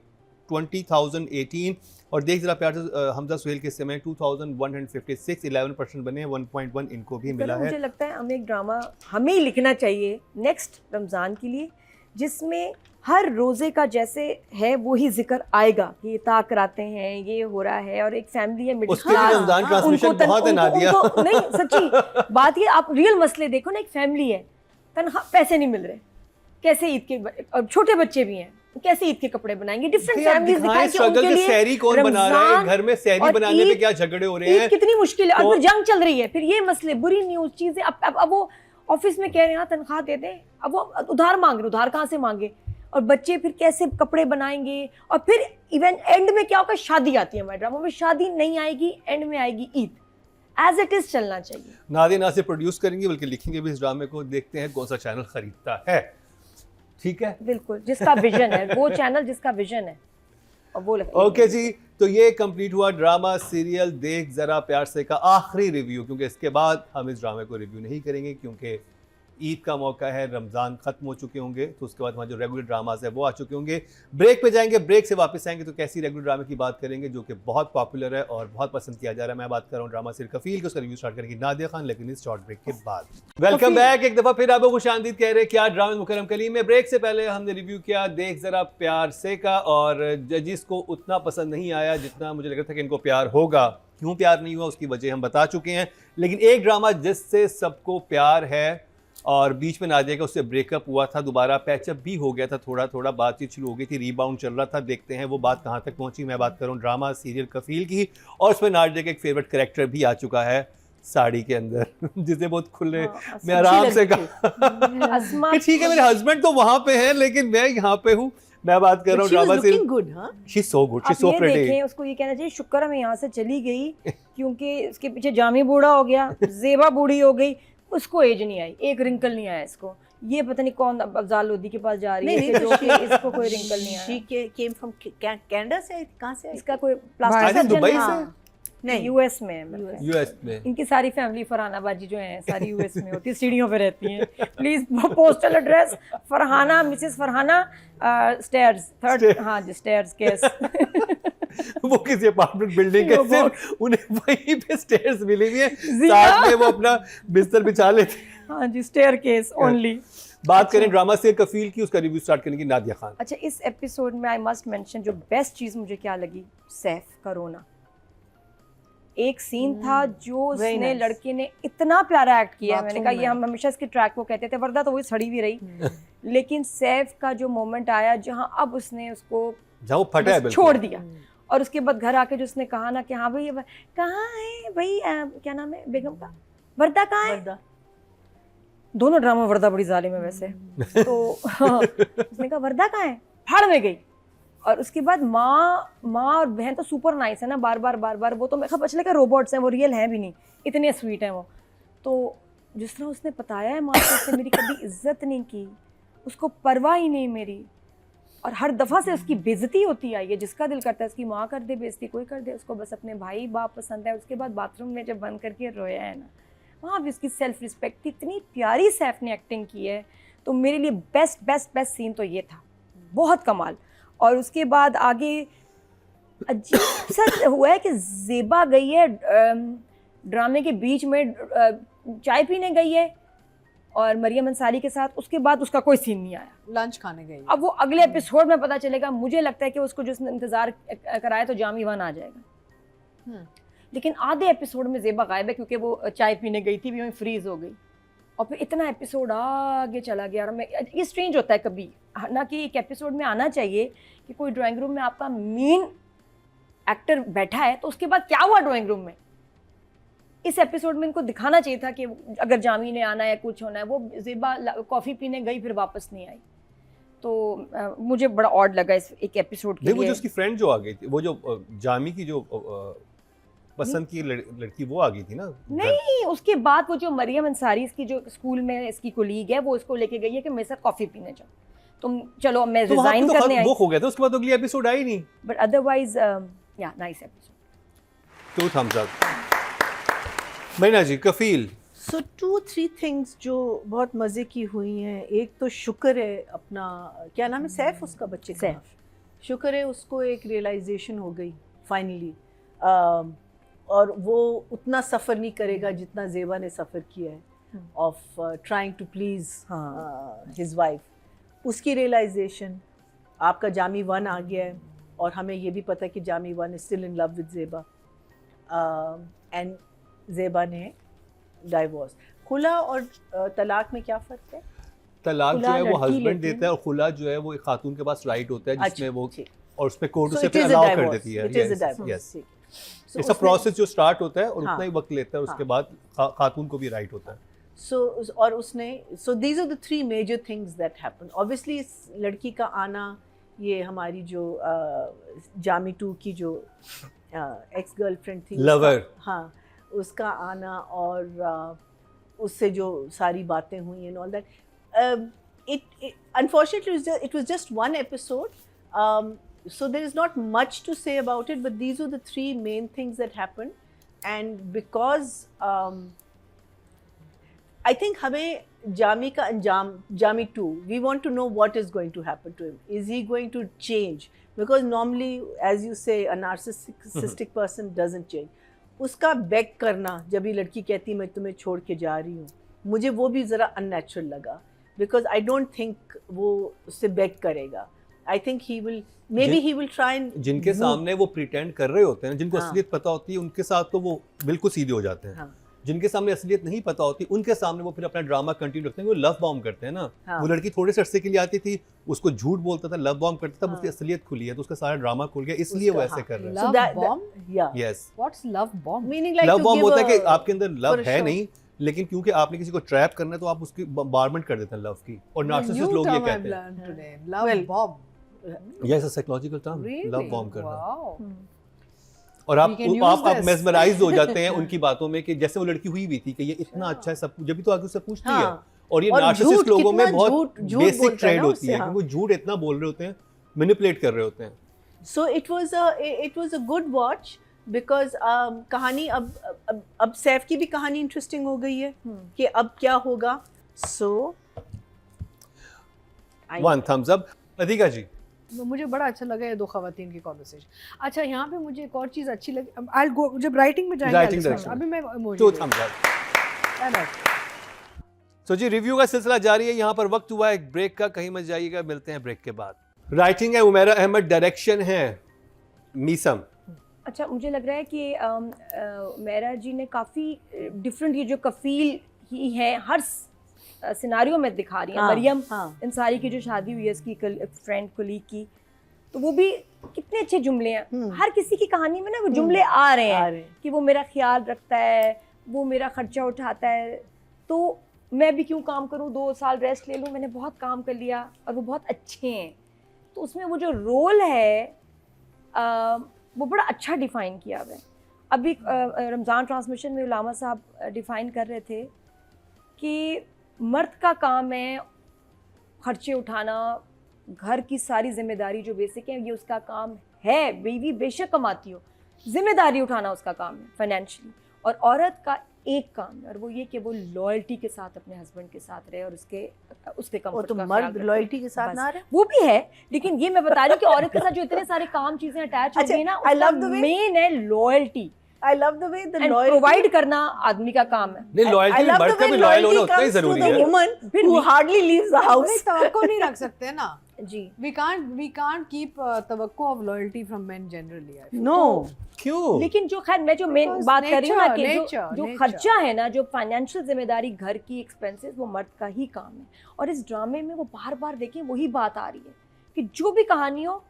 20,018 और देख जरा प्यार से हमजा सुहेल के समय 2,156, 11% बने, 1.1 इनको भी मिला है। मुझे लगता है हमें एक ड्रामा हमें ही लिखना चाहिए नेक्स्ट रमज़ान के लिए, जिसमें हर रोज़े का जैसे है वो ही जिक्र आएगा कि ये ताक कराते हैं, ये हो रहा है, और एक फैमिली है मिडिल उसके लिए रमजान ट्रांसमिशन बहुत है नादिया। नहीं सच्ची बात ये, आप रियल मसले देखो ना, एक फैमिली है, तनहा पैसे नहीं मिल रहे, कैसे ईद के, और छोटे बच्चे भी हैं, कैसे ईद के कपड़े बनाएंगे, डिफरेंट भैया, फैमिलीज दिखाएं दिखाएं कि struggle उनके कि लिए सहरी कौन बना रहा है, रमजान घर में सहरी और बनाने में ईद- क्या झगड़े हो रहे हैं। ईद कितनी मुश्किल है, और तो- फिर जंग चल रही है, फिर ये मसले, बुरी न्यूज चीजें। अब वो ऑफिस में कह रहे हैं तनख्वाह दे दें, अब वो उधार मांग रहे, उधार कहाँ से मांगे, और बच्चे फिर कैसे कपड़े बनाएंगे। और फिर इवन एंड में क्या होगा, शादी आती है हमारे ड्रामा में, शादी नहीं आएगी, एंड में आएगी ईद। एज इट इज चलना चाहिए। नादिया ना से प्रोड्यूस करेंगे बल्कि लिखेंगे भी इस ड्रामे को, देखते हैं कौन सा चैनल खरीदता है। ठीक है, बिल्कुल, जिसका विजन है वो चैनल, जिसका विजन है, और वो ओके जी। तो ये कंप्लीट हुआ ड्रामा सीरियल देख जरा प्यार से का आखिरी रिव्यू, क्योंकि इसके बाद हम इस ड्रामे को रिव्यू नहीं करेंगे क्योंकि ईद का मौका है, रमज़ान ख़त्म हो चुके होंगे, तो उसके बाद हमारे जो रेगुलर ड्रामाज है वो आ चुके होंगे। ब्रेक पे जाएंगे, ब्रेक से वापस आएंगे तो कैसी रेगुलर ड्रामे की बात करेंगे जो कि बहुत पॉपुलर है और बहुत पसंद किया जा रहा है। मैं बात कर रहा हूँ ड्रामा सीरियल कफील की, उसका रिव्यू स्टार्ट करेंगी नादिया खान, लेकिन इस शॉर्ट ब्रेक के बाद। वेलकम बैक, एक दफ़ा फिर आपको खुशामदीद कह रहे हैं क्या ड्रामा मुकरम कलीम में। ब्रेक से पहले हमने रिव्यू किया देख ज़रा प्यार से का, और जजिस को उतना पसंद नहीं आया जितना मुझे लग रहा था कि इनको प्यार होगा। क्यों प्यार नहीं हुआ उसकी वजह हम बता चुके हैं, लेकिन एक ड्रामा जिससे सबको प्यार है और बीच में नादिया का उससे ब्रेकअप हुआ था, दोबारा पैचअप भी हो गया था, थोड़ा थोड़ा बातचीत शुरू हो गई थी, रीबाउंड चल रहा था, देखते हैं वो बात कहाँ तक पहुंची। मैं बात कर रहा हूँ ड्रामा सीरियल कफील की, और उसमें नादिया का एक फेवरेट कैरेक्टर भी आ चुका है साड़ी के अंदर जिसे बहुत खुले मैं आराम से कहा कि ठीक है मेरे हस्बैंड तो वहां पे हैं लेकिन मैं यहाँ पे हूँ। मैं बात कर रहा हूँ ड्रामा सीरियल, गुड, हाँ, she is so good, she is so ये प्रिटी। देखें, उसको ये कहना चाहिए शुक्र है मैं यहाँ से चली गई, क्योंकि उसके पीछे जामी बूढ़ा हो गया, जेबा बूढ़ी हो गई, उसको एज नहीं आई, एक रिंकल नहीं आया इसको। ये पता नहीं कौन अफजाल लोधी के पास जा रही है कि जो कि इसको कोई रिंकल नहीं आया। शी केम फ्रॉम कनाडा से, कहाँ से आई? इसका कोई आई प्लास्टिक थिंक दुबई सर्जन, से, नहीं, यूएस में है मेरे ख्याल। यूएस में। इनकी सारी फैमिली फरहानाबाजी जो है सारी यूएस में होती है, सीढ़ियों पे रहती हैं। Please postal address Farhana, Mrs Farhana, stairs, third, हाँ जी, स्टेयर्स केस। वो किसी अपार्टमेंट बिल्डिंग के सिर्फ उन्हें वहीं पे स्टेयर्स मिली हुई है, जिया। साथ में वो अपना बिस्तर बिछा लेते हैं। हाँ जी, स्टेयर केस ओनली। बात करें ड्रामा से कफील की, उसका रिव्यू स्टार्ट करेंगी नादिया खान। अच्छा, इस एपिसोड में आई मस्ट मेंशन जो बेस्ट चीज मुझे क्या लगी, सैफ का रोना। एक सीन था जो very उसने nice. लड़के ने इतना प्यारा एक्ट किया है, मैंने Bathroom कहा ये में। हम हमेशा इसके ट्रैक को कहते थे, वरदा तो वही सड़ी भी रही, लेकिन सैफ का जो मोमेंट आया जहां अब उसने उसको जहाँ वो फटा है बस बिल्कुल। छोड़ दिया, और उसके बाद घर आके जो उसने कहा ना कि हाँ भाई कहाँ है भाई, क्या नाम है बेगम का, वर्दा कहाँ है। वर्दा। दोनों ड्रामा वर्दा बड़ी जालिम है वैसे तो उसने कहा वर्दा कहाँ है, फाड़ में गई। और उसके बाद माँ और बहन तो सुपर नाइस है ना, बार बार वो तो मैं पता चला कि रोबोट्स हैं, वो रियल हैं भी नहीं, इतने स्वीट हैं वो। तो जिस तरह उसने बताया है माँ को, उसने मेरी कभी इज्जत नहीं की, उसको परवाह ही नहीं मेरी, और हर दफ़ा से उसकी बेइज्जती होती आई है। जिसका दिल करता है उसकी माँ कर दे बेइज्जती, कोई कर दे, उसको बस अपने भाई बाप पसंद है। उसके बाद बाथरूम में जब बंद करके रोया है ना, वहाँ भी उसकी सेल्फ रिस्पेक्ट थी, इतनी प्यारी सैफ ने एक्टिंग की है। तो मेरे लिए बेस्ट सीन तो ये था, बहुत कमाल। और उसके बाद आगे अजीब सा हुआ है कि ज़ेबा गई है ड्रामे के बीच में, चाय पीने गई है और मरियम अंसारी के साथ, उसके बाद उसका कोई सीन नहीं आया। लंच खाने गई। अब वो अगले एपिसोड में पता चलेगा, मुझे लगता है कि उसको जिसने इंतजार कराया तो जामी 1 आ जाएगा, लेकिन आधे एपिसोड में ज़ेबा गायब है क्योंकि वो चाय पीने गई थी, भी फ्रीज हो गई, और फिर इतना एपिसोड आगे चला गया। और ये स्ट्रेंज होता है कभी ना कि एक एपिसोड में आना चाहिए कि कोई ड्राइंग रूम में आपका मेन एक्टर बैठा है, तो उसके बाद क्या हुआ ड्राइंग रूम में। इस एपिसोड में इनको दिखाना चाहिए था कि अगर जामी ने आना है, कुछ होना है, वो ज़ेबा कॉफ़ी पीने गई फिर वापस नहीं आई। तो मुझे बड़ा ऑड लगा इस एक एपिसोड के नहीं, वो लिए। जो उसकी फ्रेंड जो आ गई थी, वो जो जामी की जो पसंद की लड़की वो आ गई थी ना। नहीं, उसके बाद वो जो मरियम अंसारी इसकी जो स्कूल में इसकी कोलीग है, वो इसको लेके गई है कि मेरे साथ कॉफ़ी पीने जाओ, तुम चलो मैं तो वहाँ पे रिजाइन तो करने आई। वो हो गया था, उसके बाद अगली एपिसोड आई नहीं। बट अदरवाइज या nice episode. 2 thumbs up। Marina ji Kafeel. So 2-3 things जो बहुत मज़े की हुई हैं। एक तो शुक्र है अपना, क्या नाम है, सैफ उसका बच्चे का सैफ। नाम। शुक्र है उसको एक रियलाइजेशन हो गई फाइनली, और वो उतना सफ़र नहीं करेगा जितना ज़ेबा ने सफ़र किया है of trying to please his wife. उसकी रियलाइजेशन, आपका जामी 1 आ गया है, और हमें ये भी पता है कि Jami 1 is still in love with Zeba, and Zeba ने डाइवोर्स। खुला और तलाक में क्या फ़र्क है? तलाक जो खुला है वो लड़की हस्बैंड लेती है देता है और खुला जो है वो एक खातून के पास राइट होता है जिसमें वो ठीक। और उसमें कोर्ट So उसे it is a अलाउ कर divorce. देती है It is a divorce. Yes ठीक। So इट्स अ उसने- प्रोसेस जो स्टार्ट होता है और हाँ। उतना ही वक्त लेता है उसके बाद खातून को भी राइट होता है So और उसने so these are the three major things that happen. Obviously इस लड़की का आना, ये हमारी जो जामी 2 की जो एक्स गर्लफ्रेंड थी Lover. हाँ उसका आना और उससे जो सारी बातें हुई and all that. It unfortunately it was just one episode. So there is not much to say about it, but these were the three main things that happened. And because I think हमें जामी का अंजाम, Jami 2, we want to know what is going to happen to him. Is he going to change? Because normally, as you say, a narcissistic person doesn't change. उसका bag करना, जब ये लड़की कहती मैं तुम्हें छोड़ के जा रही हूँ, मुझे वो भी ज़रा अननेचुरल लगा. Because I don't think वो उससे बेग करेगा. I think he will, maybe he will try and जिनके move. सामने वो प्रिटेंड कर रहे होते हैं जिनको हाँ। असलियत पता होती है उनके साथ तो वो बिल्कुल सीधे हो जाते हैं हाँ. जिनके सामने असलियत नहीं पता होती उनके सामने वो फिर अपना ड्रामा कंटिन्यू रखते हैं वो लव बॉम्ब करते हैं ना हाँ. वो लड़की थोड़े से अरसे के लिए आती थी उसको झूठ बोलता था लव बॉम्ब करता था हाँ. उसकी असलियत खुली है तो उसका सारा ड्रामा खुल गया इसलिए वो उसका, ऐसे कर रहे हैं So Love that- bomb? Yeah. Yes What's love bomb? Meaning like love to bomb give होता है कि a- आपके अंदर लव for a है show. नहीं लेकिन क्योंकि आपने किसी को ट्रैप करना है तो आप उसकी बॉम्बार्डमेंट कर देते हैं लव की और New नार्सिसिस्ट लोग ये term I've कहते हैं learned today. Love Well, bomb. Yes a psychological term Really? Love bomb करना Wow. और आप We can use आप this. मेस्मराइज हो जाते हैं उनकी बातों में कि जैसे वो लड़की हुई भी थी कि ये इतना अच्छा है सब कुछ जब भी तो आगे उससे पूछती है हाँ. और ये और नार्सिसिस्ट झूठ, लोगों में कितना बहुत झूठ बेसिक बोलता है ट्रेंड ना होती उससे, है हाँ. क्योंकि वो झूठ इतना बोल रहे होते हैं मैनिपुलेट कर रहे होते हैं So it was a good watch because कहानी अब सैफ की भी कहानी इंटरेस्टिंग हो गई है कि अब क्या होगा. So वन थम्स अप अधिका जी मुझे बड़ा अच्छा लगा ये दो खवातीन की कॉन्वर्सेशन. अच्छा यहाँ पे मुझे एक और चीज़ अच्छी लगी. आई गो जब राइटिंग में जाएंगे Writing I'll discuss. direction अभी मैं टू emoji थम्स अप देख- सो जी रिव्यू का सिलसिला जारी है यहाँ पर वक्त हुआ है एक ब्रेक का कहीं मत जाइएगा मिलते हैं ब्रेक के बाद. राइटिंग है उमेरा अहमद डायरेक्शन है मीसम. अच्छा मुझे लग रहा है कि मेरा जी ने काफ़ी डिफरेंट ये जो कफील ही है हर सिनारियों में दिखा रही है. हाँ, मरियम हाँ. अंसारी की जो शादी हुई है इसकी फ्रेंड कोलीग की तो वो भी कितने अच्छे जुमले हैं. हर किसी की कहानी में ना वो जुमले आ रहे आ हैं रहे हैं. कि वो मेरा ख्याल रखता है वो मेरा खर्चा उठाता है तो मैं भी क्यों काम करूं 2 साल रेस्ट ले लूं मैंने बहुत काम कर लिया और वो बहुत अच्छे हैं. तो उसमें वो जो रोल है वो बड़ा अच्छा डिफ़ाइन किया हुआ है. अभी रमज़ान ट्रांसमिशन में उलामा साहब डिफ़ाइन कर रहे थे कि मर्द का काम है खर्चे उठाना घर की सारी जिम्मेदारी जो बेसिक है ये उसका काम है. बीवी बेशक कमाती हो जिम्मेदारी उठाना उसका काम है फाइनेंशियली. और औरत का एक काम है और वो ये कि वो लॉयल्टी के साथ अपने हस्बैंड के साथ रहे और उसके वो कंफर्ट तो का मर्द ख्याल रखे. लॉयल्टी के साथ बस. ना रहे. वो भी है लेकिन ये मैं बता रही हूँ कि औरत के साथ जो इतने सारे काम चीजें अटैच हो अच्छा, गई ना I love the way- main है loyalty I love the way the end loyalty. Provide करना आदमी का काम है. नहीं I लॉयल्टी love मर्द the का way भी लॉयल होना loyalty उतना ही comes to जरूरी the है. woman फिर who भी- hardly leaves the house. नहीं तवक्को नहीं रख सकते ना. जी We can't keep तवक्को of loyalty from men generally. I feel. No. क्यों लेकिन जो खैर मैं जो मेन Because बात कर रही हूँ ना कि nature, जो nature. खर्चा है ना जो फाइनेंशियल जिम्मेदारी घर की एक्सपेंसेस वो मर्द का ही काम है. और इस ड्रामे में वो बार बार देखें वही बात आ रही है कि जो भी कहानी हो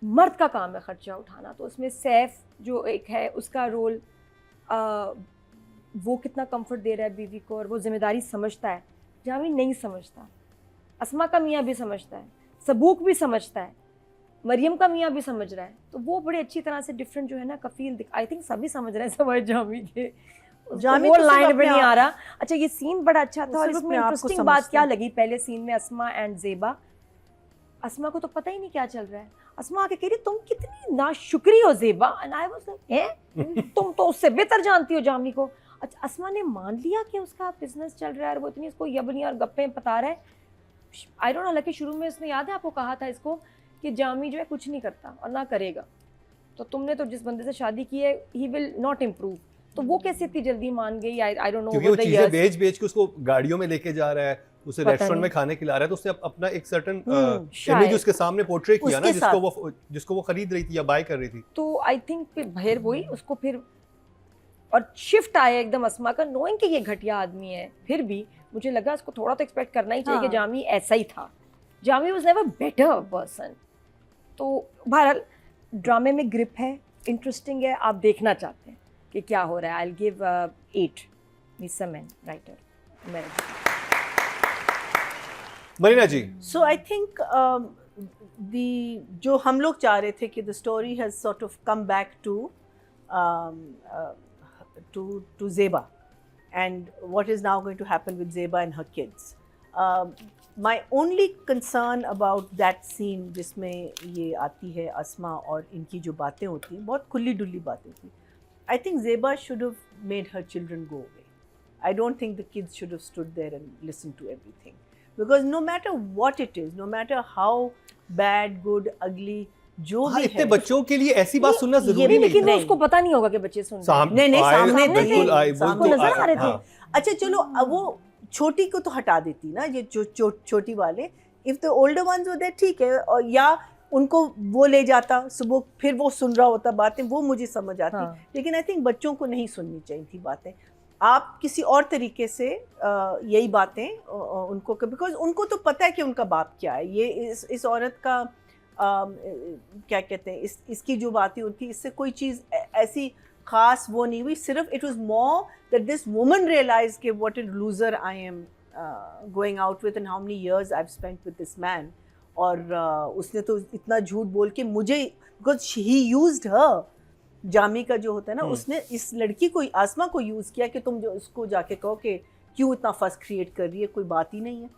मर्द का काम है खर्चा उठाना. तो उसमें सैफ जो एक है उसका रोल वो कितना कंफर्ट दे रहा है बीवी को और वो जिम्मेदारी समझता है. जामी नहीं समझता. अस्मा का मियाँ भी समझता है सबूक भी समझता है मरियम का मियाँ भी समझ रहा है. तो वो बड़े अच्छी तरह से डिफरेंट जो है ना कफील आई थिंक सभी समझ रहे हैं समझ जामी के जामी वो तो सिर्फ लाइन पे अपने नहीं आप- आ रहा. अच्छा ये सीन बड़ा अच्छा था वो और सिर्फ इसमें अपने आप को इंटरेस्टिंग बात समझते क्या हैं। लगी पहले सीन में अस्मा एंड ज़ेबा. अस्मा को तो पता ही नहीं क्या चल रहा है. अस्मा आके कह रही तुम कितनी नाशुक्री हो Zeba. And I was like तुम तो उससे बेहतर जानती हो जामी को. अच्छा अस्मा ने मान लिया कि उसका बिजनेस चल रहा है और वो इतनी इसको यबनी और गप्पे बता रहा है. आई डोंट नो हालांकि शुरू में इसने याद है आपको कहा था इसको कि जामी जो है कुछ नहीं करता और ना करेगा. तो तुमने तो जिस बंदे से शादी की है ही विल नॉट इम्प्रूव. तो वो कैसे इतनी जल्दी मान गई. आई डोंट नो क्योंकि वो चीजें बेच के उसको गाड़ियों में लेके जा रहा है उसे पता रेस्टोरेंट में नहीं। खाने खिला रहा है तो उससे अपना एक सर्टन शायद। इमेज उसके सामने पोर्ट्रे किया ना उसके जिसको वो खरीद रही थी या बाय कर रही थी. तो आई थिंक फिर फिर वही उसको फिर और शिफ्ट आया एकदम अस्मा का, नोइंग कि ये घटिया आदमी है, फिर भी मुझे लगा इसको थोड़ा तो एक्सपेक्ट करना ही चाहिए कि जामी ऐसा ही था. Jami was never better person. तो बहरहाल ड्रामे में ग्रिप है, इंटरेस्टिंग है, आप देखना चाहते हैं कि क्या हो रहा है. I will give 8. मीसा मैन writer Marina ji. So I think जो हम लोग चाह रहे थे कि the story has sort of come back to Zeba and what is now going to happen with Zeba and her kids. My only concern about that scene जिसमें ये आती है अस्मा और इनकी जो बातें होती हैं, बहुत खुली डुल्ली बातें थी. I think Zeba should have made her children go away. I don't think the kids should have stood there and listened to everything. Because no matter what it is, no matter how bad, good, ugly, जो भी इतने है, बच्चों के लिए ऐसी बात सुनना जरूरी नहीं. लेकिन नहीं. उसको पता नहीं होगा कि बच्चे सुन रहे हैं. नहीं सामने बिल्कुल आए, सामने नजर आ रहे थे. अच्छा चलो, वो छोटी को तो हटा देती ना, ये छोटी वाले. If the older ones were there ठीक है, और या उनको वो ले जाता सुबह, फिर वो सुन रहा होता बातें, वो मुझे समझ आती. लेकिन आई थिंक बच्चों को नहीं सुननी चाहिए थी बातें. आप किसी और तरीके से यही बातें उनको, बिकॉज उनको तो पता है कि उनका बाप क्या है. ये इस औरत का क्या कहते हैं, इसकी जो बातें होती, इससे कोई चीज़ ऐसी खास वो नहीं हुई. सिर्फ it was more that this woman realize कि what a loser I am going out with and how many years I have spent with this man. और उसने तो इतना झूठ बोल के मुझे, because he used her, Jami का जो होता है ना, उसने इस लड़की को, आसमा को यूज़ किया कि तुम जो उसको जाके कहो कि क्यों इतना फस क्रिएट कर रही है, कोई बात ही नहीं है.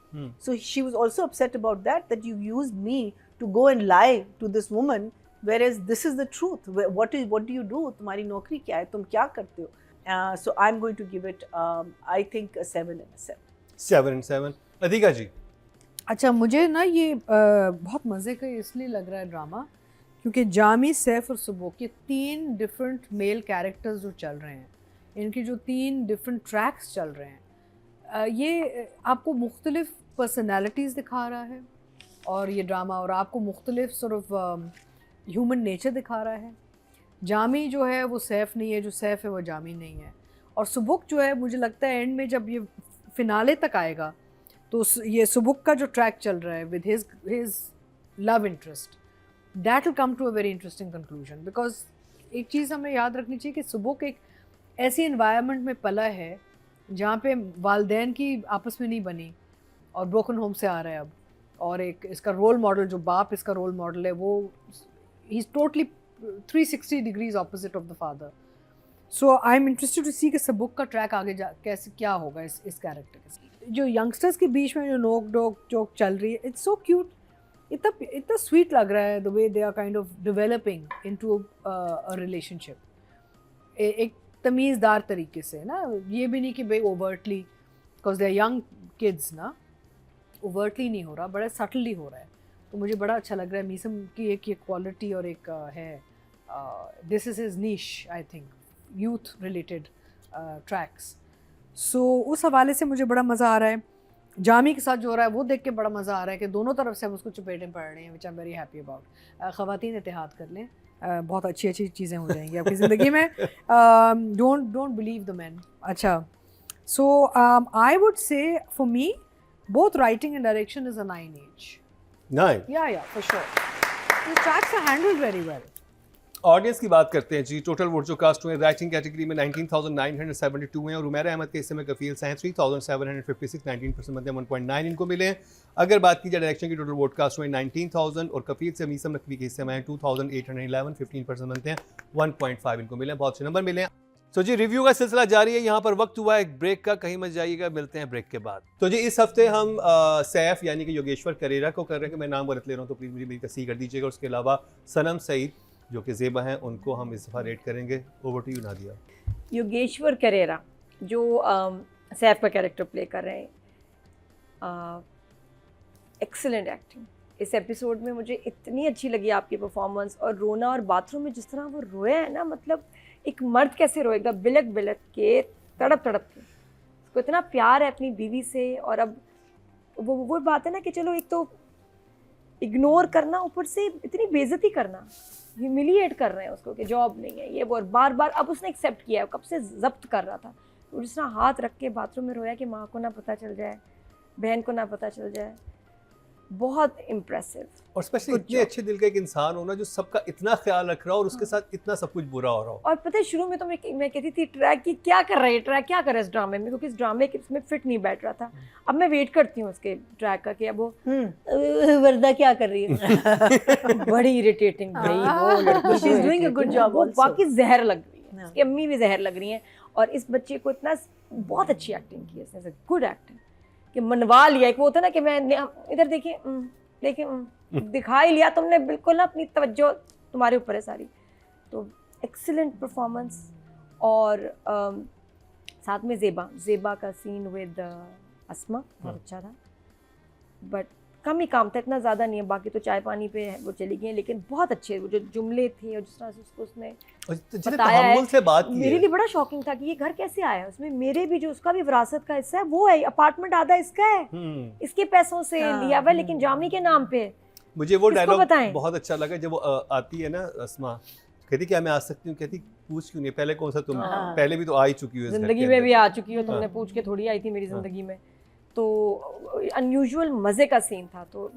So she was also upset about that you used me to go and lie to this woman, whereas this is the truth. What do you do? तुम्हारी नौकरी क्या है, तुम क्या करते हो? So I'm going to give it I think a 7 and a 7. 7 and 7. अधिका जी. अच्छा, मुझे ना ये बहुत मज़े का इसलिए लग रहा है ड्रामा, क्योंकि जामी, सैफ और सुबोह के 3 डिफरेंट मेल कैरेक्टर्स जो चल रहे हैं, इनके जो 3 डिफरेंट ट्रैक्स चल रहे हैं, ये आपको मुख्तलिफ पर्सनैलिटीज़ दिखा रहा है. और ये ड्रामा, और आपको मुख्तलिफ सॉर्ट ऑफ ह्यूमन नेचर दिखा रहा है. जामी जो है वो सैफ नहीं है, जो सैफ है वो जामी नहीं है. और सुबुक जो है, मुझे लगता है एंड में जब ये फिनाले तक आएगा, तो ये सुबुक का जो ट्रैक चल रहा है with his love interest, that will come to a very interesting conclusion. Because एक चीज़ हमें याद रखनी चाहिए कि सुबुक एक ऐसी इन्वायरमेंट में पला है जहाँ पे वालदैन की आपस में नहीं बनी, और ब्रोकन होम से आ रहा है अब. और एक इसका रोल मॉडल, जो बाप इसका रोल मॉडल है, वो ही is totally 360 degrees opposite of the father. So I am interested to see कि सबुक का ट्रैक आगे कैसे क्या होगा इस कैरेक्टर के साथ. जो यंगस्टर्स के बीच में जो नोक डोक जोक चल रही है, इट्स सो क्यूट. इतना स्वीट लग रहा है the way they are kind of developing into a relationship, एक तमीज़दार तरीके से ना. ये भी नहीं कि भाई overtly, because they are young kids ना, ओवर्टली नहीं हो रहा, बड़ा सटली हो रहा है. तो मुझे बड़ा अच्छा लग रहा है. मीसम की एक ये क्वालिटी और एक है, this is his niche, I think, youth related tracks. So उस हवाले से मुझे बड़ा मज़ा आ रहा है. जामी के साथ जो हो रहा है वो देख के बड़ा मज़ा आ रहा है कि दोनों तरफ से हम उसको चपेटें पड़ रहे हैं, which I am very happy about. ख़वातीन इत्तेहाद कर लें, बहुत अच्छी चीज़ें हो जाएंगी आपकी ज़िंदगी में. Don't believe the man. अच्छा, so I would say for me both writing and direction is a 9 each. 9? Yeah, for sure. The tracks are handled very well. Audience की बात करते हैं जी. टोटल वोट जो कास्ट हुए राइटिंग कैटेगरी में 19,972 हैं, और उमैरा अहमद के हिस्से में कफील हैं 3,756, 19% बनते हैं, 1.9 इनको मिले हैं. अगर बात की जाए डायरेक्शन की, टोटल वोट कास्ट हुए 19,000, और कफील से मीसम नकवी के हिस्से में 2,811, 15% बनते हैं, 1.5 इनको मिले हैं. बहुत से नंबर मिले हैं. तो जी रिव्यू का सिलसिला जारी है. यहाँ पर वक्त हुआ है एक ब्रेक का, कहीं मत जाइएगा, मिलते हैं ब्रेक के बाद. तो जी इस हफ्ते हम सैफ यानी कि योगेश्वर करेरा को कर रहे हैं, कि मैं नाम गलत ले रहा हूँ तो प्लीज़ मुझे मेरी तस्दीक कर दीजिएगा. उसके अलावा सनम सईद जो कि ज़ेबा हैं, उनको हम इस दफ़ा रेट करेंगे. Over to you Nadia. Yogeshwar Karera जो सैफ का कैरेक्टर प्ले कर रहे हैं, एक्सीलेंट एक्टिंग. इस एपिसोड में मुझे इतनी अच्छी लगी आपकी परफॉर्मेंस, और रोना और बाथरूम में जिस तरह वो रोया है ना, मतलब एक मर्द कैसे रोएगा बिलक बिलक के, तड़प तड़प के. उसको इतना प्यार है अपनी बीवी से. और अब वो बात है ना कि चलो एक तो इग्नोर करना, ऊपर से इतनी बेइज्जती करना, ह्यूमिलिएट कर रहे हैं उसको कि जॉब नहीं है ये वो, और बार बार अब उसने एक्सेप्ट किया है, कब से जब्त कर रहा था, तो जिस तरह हाथ रख के बाथरूम में रोया कि माँ को ना पता चल जाए, बहन को ना पता चल जाए, बहुत इम्प्रेसिव। और स्पेशली इतने अच्छे दिल का एक इंसान होना जो सबका इतना ख्याल रख रहा हो और उसके साथ इतना सब कुछ बुरा हो रहा हो। और पता है शुरू में तो मैं कहती थी ट्रैक की क्या कर रही है, ट्रैक क्या कर रहा है इस ड्रामे में, क्योंकि इस ड्रामे के इसमें फिट नहीं बैठ रहा था। अब मैं वेट करती हूँ उसके ट्रैक का कि अब वो वर्दा क्या कर रही है? बड़ी इरिटेटिंग भाई वो लड़की, She's doing a good job वो also. बाकी जहर लग रही है, हाँ. उसकी अम्मी भी जहर लग रही हैं, और इस बच्चे को इतना बहुत अच्छी एक्टिंग की है इसने, गुड एक्टिंग कि मनवा लिया। एक वो होता है ना कि मैं इधर देखिए दिखा ही लिया तुमने, बिल्कुल ना अपनी तवज्जो तुम्हारे ऊपर है सारी। तो एक्सीलेंट परफॉर्मेंस। और साथ में ज़ेबा का सीन विद अस्मा बहुत अच्छा था, बट कम ही काम था, इतना ज़्यादा नहीं है, बाकी तो चाय पानी पे वो चली गई, लेकिन बहुत अच्छे वो जो जुमले थे और जिस तरह से उसको उसने बताया है, से बात की मेरे है। लिए बड़ा शॉकिंग था कि ये घर कैसे आया। उसमें मेरे भी जो उसका भी विरासत का हिस्सा है वो है, अपार्टमेंट आधा इसका है, इसके पैसों से लिया हुआ है, लेकिन जामी के नाम पे। मुझे वो किसको डायलॉग बताएं? बहुत अच्छा लगा जब वो आती है ना अस्मा, कहती क्या मैं आ सकती हूँ, कहती पूछ क्यों नहीं, पहले कौन सा तुम हाँ। पहले भी तो आ ही चुकी हो इस घर जिंदगी के में अंदर। भी आ चुकी हो, तुमने पूछ के थोड़ी आई थी मेरी हाँ। जिंदगी में। तो अनयूजुअल मज़े का सीन था। तो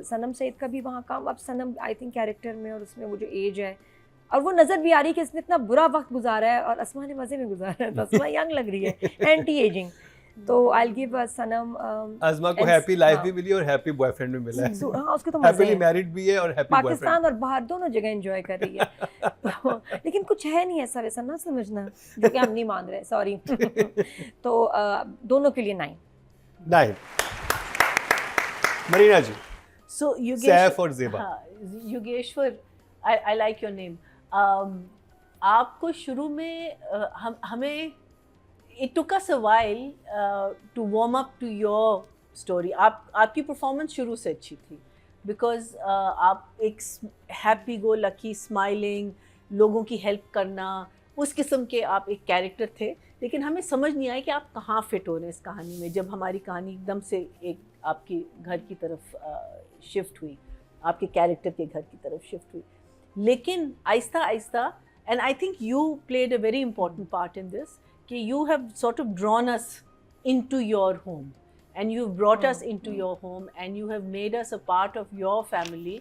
सनम सईद का भी वहाँ काम, अब सनम आई थिंक कैरेक्टर में और उसमें वो जो एज है, और वो नज़र भी आ रही है कि इसने इतना बुरा वक्त गुजारा है और अस्मा ने मज़े में गुजारा है, तो अस्मा यंग लग रही है, एंटी एजिंग। तो आई विल गिव सनम अस्मा को and- हैप्पी लाइफ हाँ। भी मिली और हैप्पी बॉयफ्रेंड भी मिला है। हाँ उसके तो मज़े हैप्पीली हैं, मैरिड भी है और हैप्पी बॉयफ्रेंड। पाकिस्तान और बाहर दोनों जगह एंजॉय कर रही है। तो, लेकिन कुछ है नहीं ऐसा वैसा ना समझना, जो कि हम नहीं मान रहे, सॉरी। तो दोनों के लिए 9। मरीना जी, So सैफ और Zeba. Yogeshwar, I like your name. आपको शुरू में हमें it took us a while to warm up to your story. आपकी परफॉर्मेंस शुरू से अच्छी थी, बिकॉज आप एक हैप्पी गो लकी स्माइलिंग, लोगों की हेल्प करना, उस किस्म के आप एक कैरेक्टर थे, लेकिन हमें समझ नहीं आया कि आप कहाँ फिट हो रहे हैं इस कहानी में। जब हमारी कहानी एकदम से एक आपकी घर की तरफ शिफ्ट हुई, आपके कैरेक्टर के घर की तरफ शिफ्ट हुई, लेकिन आहिस्ता आहिस्ता, and I think you played a very important part in this, कि you have sort of drawn us into your home and you've brought us into your home and you have made us a part of your family,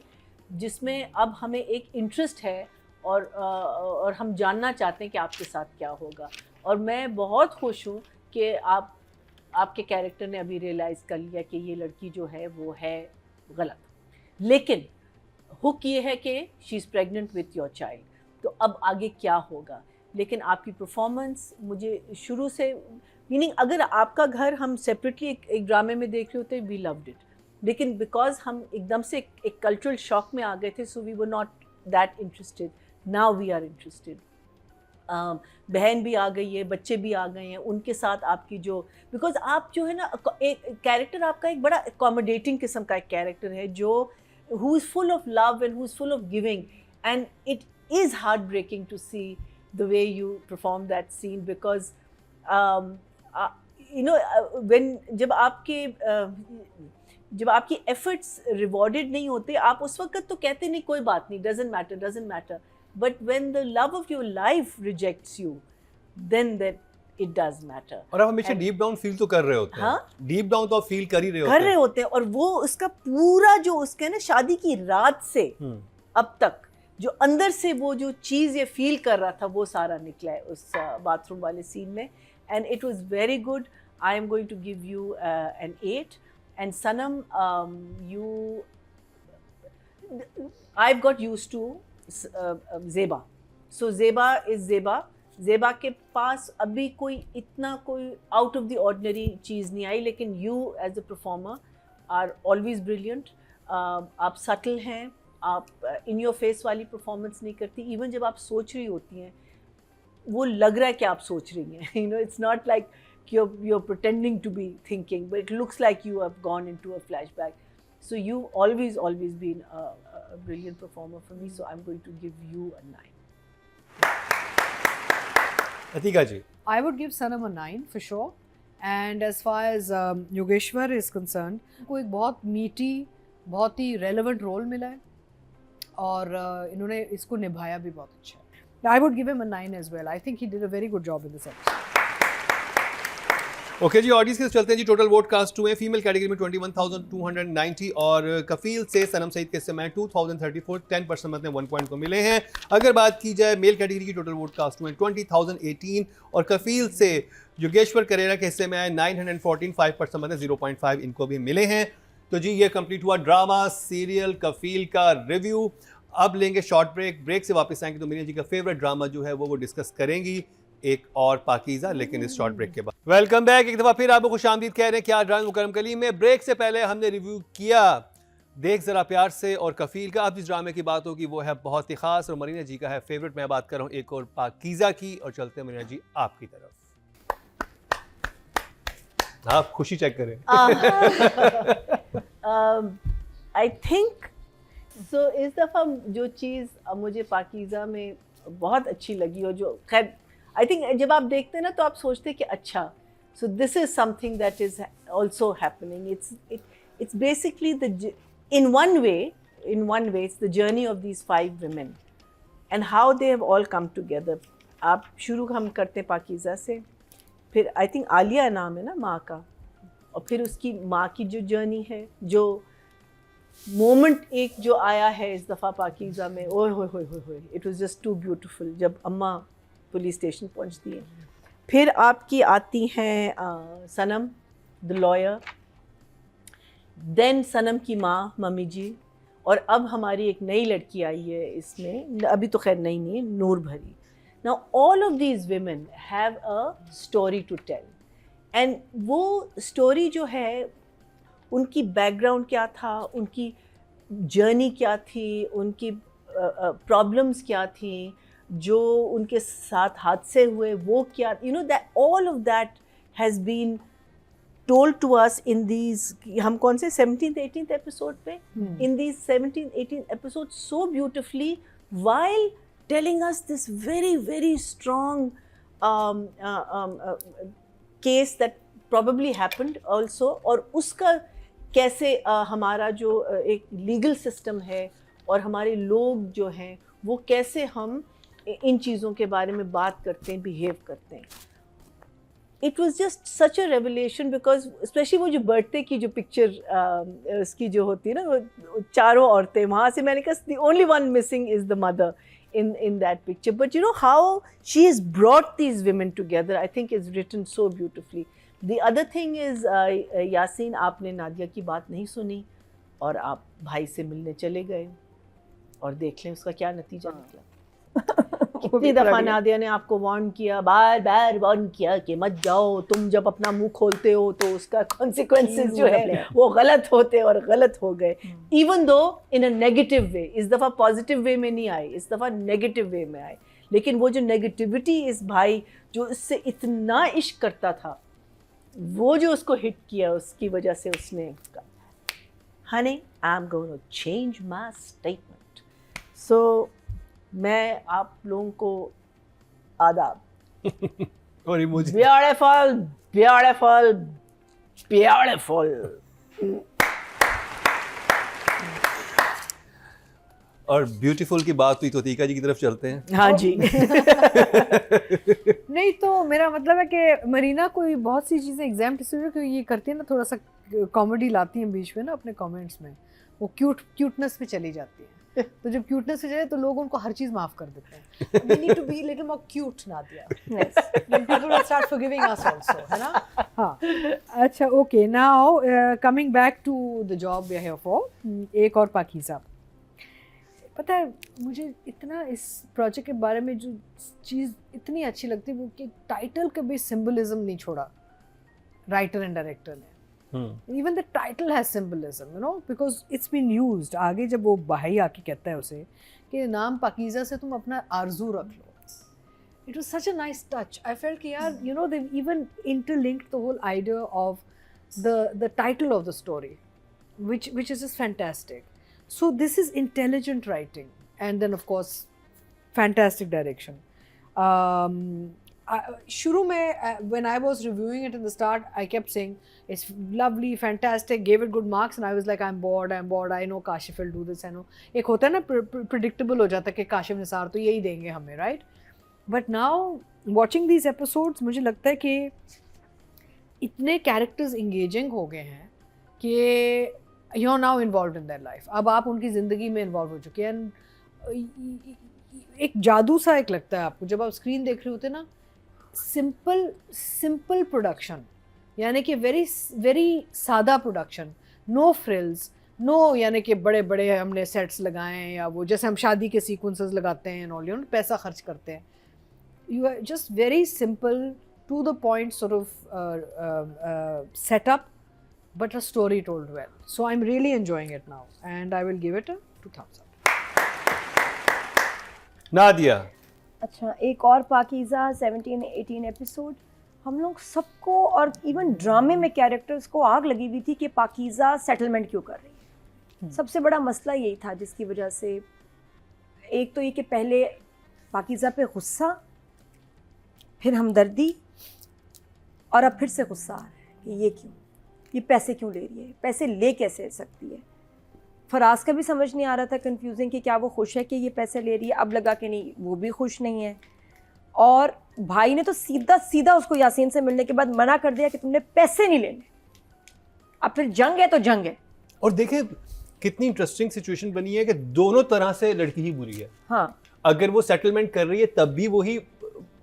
जिसमें अब हमें एक interest है और हम जानना चाहते हैं कि आपके साथ क्या होगा। और मैं बहुत खुश हूँ कि आपके कैरेक्टर ने अभी रियलाइज़ कर लिया कि ये लड़की जो है वो है गलत, लेकिन हुक ये है कि she is pregnant with your child, तो अब आगे क्या होगा। लेकिन आपकी परफॉर्मेंस मुझे शुरू से, मीनिंग अगर आपका घर हम सेपरेटली एक ड्रामे में देख रहे होते, वी लव्ड इट, लेकिन बिकॉज हम एकदम से एक कल्चरल शॉक में आ गए थे, so we were not that interested. Now we are interested. बहन भी आ गई है, बच्चे भी आ गए हैं, उनके साथ आपकी जो, बिकॉज आप जो है ना, एक कैरेक्टर आपका एक बड़ा अकोमोडेटिंग किस्म का एक कैरेक्टर है, जो who is full of love and who is full of giving, and it is heart breaking to see the way you perform that scene, because you know, जब आपकी एफर्ट्स रिवॉर्डेड नहीं होते, आप उस वक्त तो कहते नहीं कोई बात नहीं, doesn't matter, but when the love of your life rejects you, then it does matter. और आप हमेशा डीप डाउन फील तो कर रहे होते हैं। हाँ? डीप डाउन तो आप फील कर ही रहे होते हैं। और वो उसका पूरा जो उसके ना शादी की रात से अब तक जो अंदर से वो जो चीज़ ये फील कर रहा था, वो सारा निकला है उस बाथरूम वाले सीन में, and it was very good. I am going to give you an 8. And Sanam, I've got used to Zeba. So Zeba is Zeba. Zeba के पास अभी कोई इतना कोई out of the ordinary चीज़ नहीं आई, लेकिन you as a performer are always brilliant. आप subtle हैं, आप in your face वाली performance नहीं करती, even जब आप सोच रही होती हैं वो लग रहा है कि आप सोच रही हैं, you know, it's not like you're pretending to be thinking, but it looks like you have gone into a flashback. So you always been a brilliant performer for me, so I'm going to give you a 9. Atika ji, I would give Sanam a 9 for sure. And as far as Yogeshwar is concerned, वो एक बहुत मीठी, बहुत ही relevant role मिला है और इन्होंने इसको निभाया भी बहुत अच्छा है। I would give him a 9 as well. I think he did a very good job in this episode. Okay जी, ऑडियंस के चलते हैं जी। टोटल वोट कास्ट हुए फीमेल कैटेगरी में 21,290 और कफील से सनम सईद के समय 2034, 10% मतलब 1 पॉइंट को मिले हैं। अगर बात की जाए मेल कैटेगरी की, टोटल वोट कास्ट हुए 20,018 और कफील से योगेश्वर करेरा के हिस्से में आए 914, 5% मतलब 0.5 इनको भी मिले हैं। तो जी ये कंप्लीट हुआ ड्रामा सीरियल कफील का रिव्यू। अब लेंगे शॉर्ट ब्रेक। ब्रेक से वापस आएंगे तो मीना जी का फेवरेट ड्रामा जो है वो डिस्कस करेंगी, एक और पाकीज़ा, लेकिन इस शॉर्ट ब्रेक के बाद। वेलकम बैक, एक दफ़ा फिर आपको खुशामदीद कह रहे हैं क्या ड्रामा मुकरम कलीम में। ब्रेक से पहले हमने रिव्यू किया देख ज़रा प्यार से और कफील का। अब जिस ड्रामे की बात होगी वो है बहुत ही ख़ास और मरीना जी का है फेवरेट। मैं बात कर रहा हूँ एक और पाकीज़ा की। और चलते हैं मरीना जी आपकी तरफ। आप खुशी चेक करें। आई थिंक सो इस दफ़ा जो चीज़ मुझे पाकीज़ा में बहुत अच्छी लगी और जो खैर आई थिंक जब आप देखते हैं ना तो आप सोचते हैं कि अच्छा so this is something that is also happening. It's basically the in one way it's the journey of these 5 women and how they have all come together. आप शुरू हम करते हैं पाकीज़ा से, फिर आई थिंक आलिया नाम है ना माँ का, और फिर उसकी माँ की जो जर्नी है, जो मोमेंट एक जो आया है इस दफ़ा पाकीज़ा में, ओए होए होए होए होए, it was just too beautiful जब अम्मा पुलिस स्टेशन पहुंचती है। फिर आपकी आती हैं सनम द लॉयर, देन सनम की माँ मम्मी जी, और अब हमारी एक नई लड़की आई है इसमें, अभी तो खैर नई नहीं है, नूर भरी। Now all of these women have a story to tell and वो story जो है उनकी background क्या था, उनकी journey क्या थी, उनकी problems क्या थी, जो उनके साथ हादसे हुए वो क्या, you know that all of that has been told to us in these, हम कौन से 17th 18th episode पे, in these 17th 18th episodes so beautifully, while telling us this very very strong case that probably happened also, और उसका कैसे हमारा जो एक legal system है और हमारे लोग जो हैं वो कैसे हम इन चीज़ों के बारे में बात करते हैं, behave करते हैं। It was just such a revelation because especially वो जो बर्थडे की जो पिक्चर उसकी जो होती है ना, वो चारों औरतें, वहाँ से मैंने कहा the only one missing is the mother in that picture, but you know how she has brought these women together, I think is written so beautifully. The other thing is Yasin, आपने नादिया की बात नहीं सुनी और आप भाई से मिलने चले गए, और देख लें उसका क्या नतीजा निकला। कितनी दफ़ा नादिया ने आपको वार्न किया, बार बार वार्न किया कि मत जाओ, तुम जब अपना मुंह खोलते हो तो उसका कॉन्सिक्वेंसेस जो है वो गलत होते और गलत हो गए, even though in a negative way. इस दफ़ा पॉजिटिव वे में नहीं आए, इस दफ़ा नेगेटिव वे में आए, लेकिन वो जो नेगेटिविटी इस भाई जो इससे इतना इश्क करता था, वो जो उसको हिट किया, उसकी वजह से उसने कहा honey I am going to change my statement. So मैं आप लोगों को आदाब और इमोजी ब्यूटीफुल ब्यूटीफुल ब्यूटीफुल। और ब्यूटीफुल की बात हुई तो तीका जी की तरफ चलते हैं। हाँ जी। नहीं तो मेरा मतलब है कि मरीना कोई बहुत सी चीज़ें एग्जाम इसलिए ये करती है ना, थोड़ा सा कॉमेडी लाती हैं बीच में ना अपने कमेंट्स में, वो क्यूटनेस पे चली जाती है। तो जब क्यूटनेस पे जाए तो लोग उनको हर चीज़ माफ़ कर देते हैं। We need to be little more cute, Nadia. Yes. Then people will start forgiving us also, है ना? हाँ. अच्छा, okay. Now coming back to the job we are here for, एक और पाकीज़ा। पता है मुझे इतना इस प्रोजेक्ट के बारे में जो चीज़ इतनी अच्छी लगती है वो कि टाइटल का भी सिंबलिज्म नहीं छोड़ा राइटर एंड डायरेक्टर ने। Even the title has symbolism, you know, because it's been used. आगे जब वो भाई आके कहता है उसे कि नाम पाकीज़ा से तुम अपना आरज़ू रख लो, it was such a nice touch. I felt कि यार, you know, they've even interlinked the whole idea of the title of the story, which is just fantastic. So this is intelligent writing, and then of course fantastic direction. शुरू में when I was reviewing it in the start, I kept saying it's lovely, fantastic, gave it good marks, and I was like, I'm bored. I know Kashif will do this. I know एक होता है ना predictable हो जाता है कि काशिफ निसार तो यही देंगे हमें, right? But now watching these episodes, मुझे लगता है कि इतने characters engaging हो गए हैं कि you're now involved in their life. अब आप उनकी ज़िंदगी में involved हो चुके हैं. एक जादू सा एक लगता है आपको जब आप स्क्रीन देख रहे होते ना. सिंपल प्रोडक्शन, यानी कि वेरी सादा प्रोडक्शन, नो फ्रिल्स, नो यानी कि बड़े बड़े हमने सेट्स लगाए हैं या वो जैसे हम शादी के सीक्वेंसेस लगाते हैं और पैसा खर्च करते हैं. You are just very simple to the point sort of setup but a story told well. So I am really enjoying it now and I will give it 2 thumbs up. Nadia. अच्छा, एक और पाकीज़ा 17-18 एपिसोड, हम लोग सबको और even ड्रामे में characters को आग लगी हुई थी कि पाकीज़ा सेटलमेंट क्यों कर रही है. सबसे बड़ा मसला यही था जिसकी वजह से एक तो ये कि पहले पाकीज़ा पे गुस्सा, फिर हमदर्दी, और अब फिर से गुस्सा आ रहा है कि ये क्यों, ये पैसे क्यों ले रही है, पैसे ले कैसे सकती है. फराज का भी समझ नहीं आ रहा था, कंफ्यूजिंग कि क्या वो खुश है कि ये पैसे ले रही है. अब लगा कि नहीं, वो भी खुश नहीं है. और भाई ने तो सीधा उसको यासीन से मिलने के बाद मना कर दिया कि तुमने पैसे नहीं लेने. अब फिर जंग है तो जंग है. और देखें कितनी इंटरेस्टिंग सिचुएशन बनी है कि दोनों तरह से लड़की ही बुरी है. हाँ, अगर वो सेटलमेंट कर रही है तब भी वही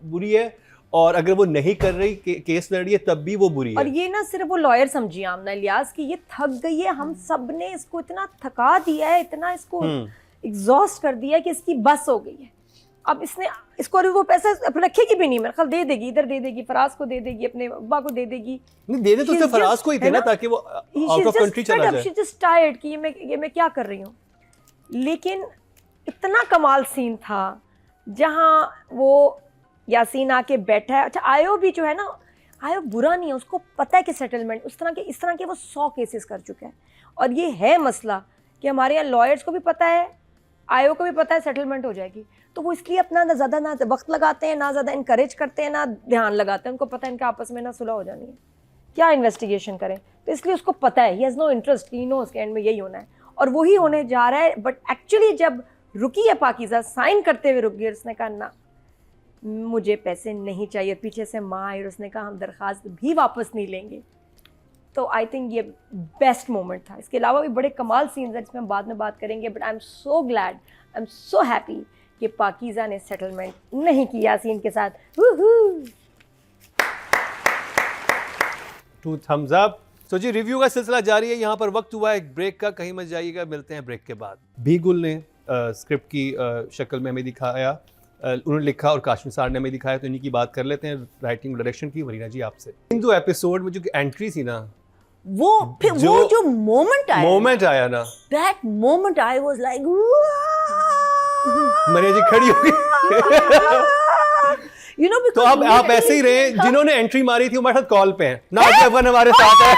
बुरी है, और अगर वो नहीं कर रही, केस लड़ रही है, तब भी वो बुरी है. और ये ना सिर्फ वो लॉयर समझिए आमना इलियास कि ये थक गई है. हम सब ने इसको इतना थका दिया है, इतना इसको एग्जॉस्ट कर दिया है कि इसकी बस हो गई है. अब इसको वो पैसा रखेगी भी नहीं, मेरे ख्याल दे देगी, इधर दे देगी, फराज को दे देगी, अपने अब्बा को दे देगी. नहीं दे दे तो सिर्फ फराज को ही थे ना, ताकि वो आउट ऑफ कंट्री चला जाए. शी जस्ट टायर्ड कि ये मैं क्या कर रही हूँ. लेकिन इतना कमाल सीन था जहाँ वो यासीन आके बैठा है. अच्छा, आयो भी जो है ना, आयो बुरा नहीं है, उसको पता है कि सेटलमेंट इस तरह के वो 100 केसेस कर चुका है. और ये है मसला कि हमारे यहाँ लॉयर्स को भी पता है, आयो को भी पता है सेटलमेंट हो जाएगी, तो वो इसलिए अपना ना ज़्यादा ना वक्त लगाते हैं, ना ज़्यादा इनकरेज करते हैं, ना ध्यान लगाते हैं. उनको पता है इनका आपस में ना सुलह हो जानी है, क्या इन्वेस्टिगेशन करें. तो इसलिए उसको पता है, he has no interest, he no उसके एंड में यही होना है और वही होने जा रहा है. बट एक्चुअली जब रुकी है पाकीज़ा, साइन करते हुए रुक गई, उसने कहा ना मुझे पैसे नहीं चाहिए. पीछे से माँ आई और उसने कहा हम दरख्वास्त भी वापस नहीं लेंगे. तो आई थिंक ये बेस्ट मोमेंट था. इसके अलावा भी बड़े कमाल सीन्स हैं जिसमें हम बाद में बात करेंगे. But I am so glad, I am so happy कि पाकीज़ा ने सेटलमेंट नहीं किया यासीन के साथ. 2 thumbs up. तो जी रिव्यू का सिलसिला जारी है. यहाँ पर वक्त हुआ है एक ब्रेक का, कहीं मत जाइएगा, मिलते हैं ब्रेक के बाद. भी गुल ने स्क्रिप्ट की शक्ल में हमें दिखाया, उन्होंने लिखा और काशिफ निसार ने हमें दिखाया, तो इन्हीं की बात कर लेते हैं. राइटिंग डायरेक्शन की वरीना जी आपसे. इन 2 एपिसोड में जो एंट्री थी ना, वो फिर वो जो मोमेंट आया ना, that moment I was like Maria ji खड़ी हो गई. यू नो, तो आप ऐसे ही रहे. जिन्होंने एंट्री मारी थी हमारे साथ कॉल पे हैं. नादिया अफन हमारे साथ है.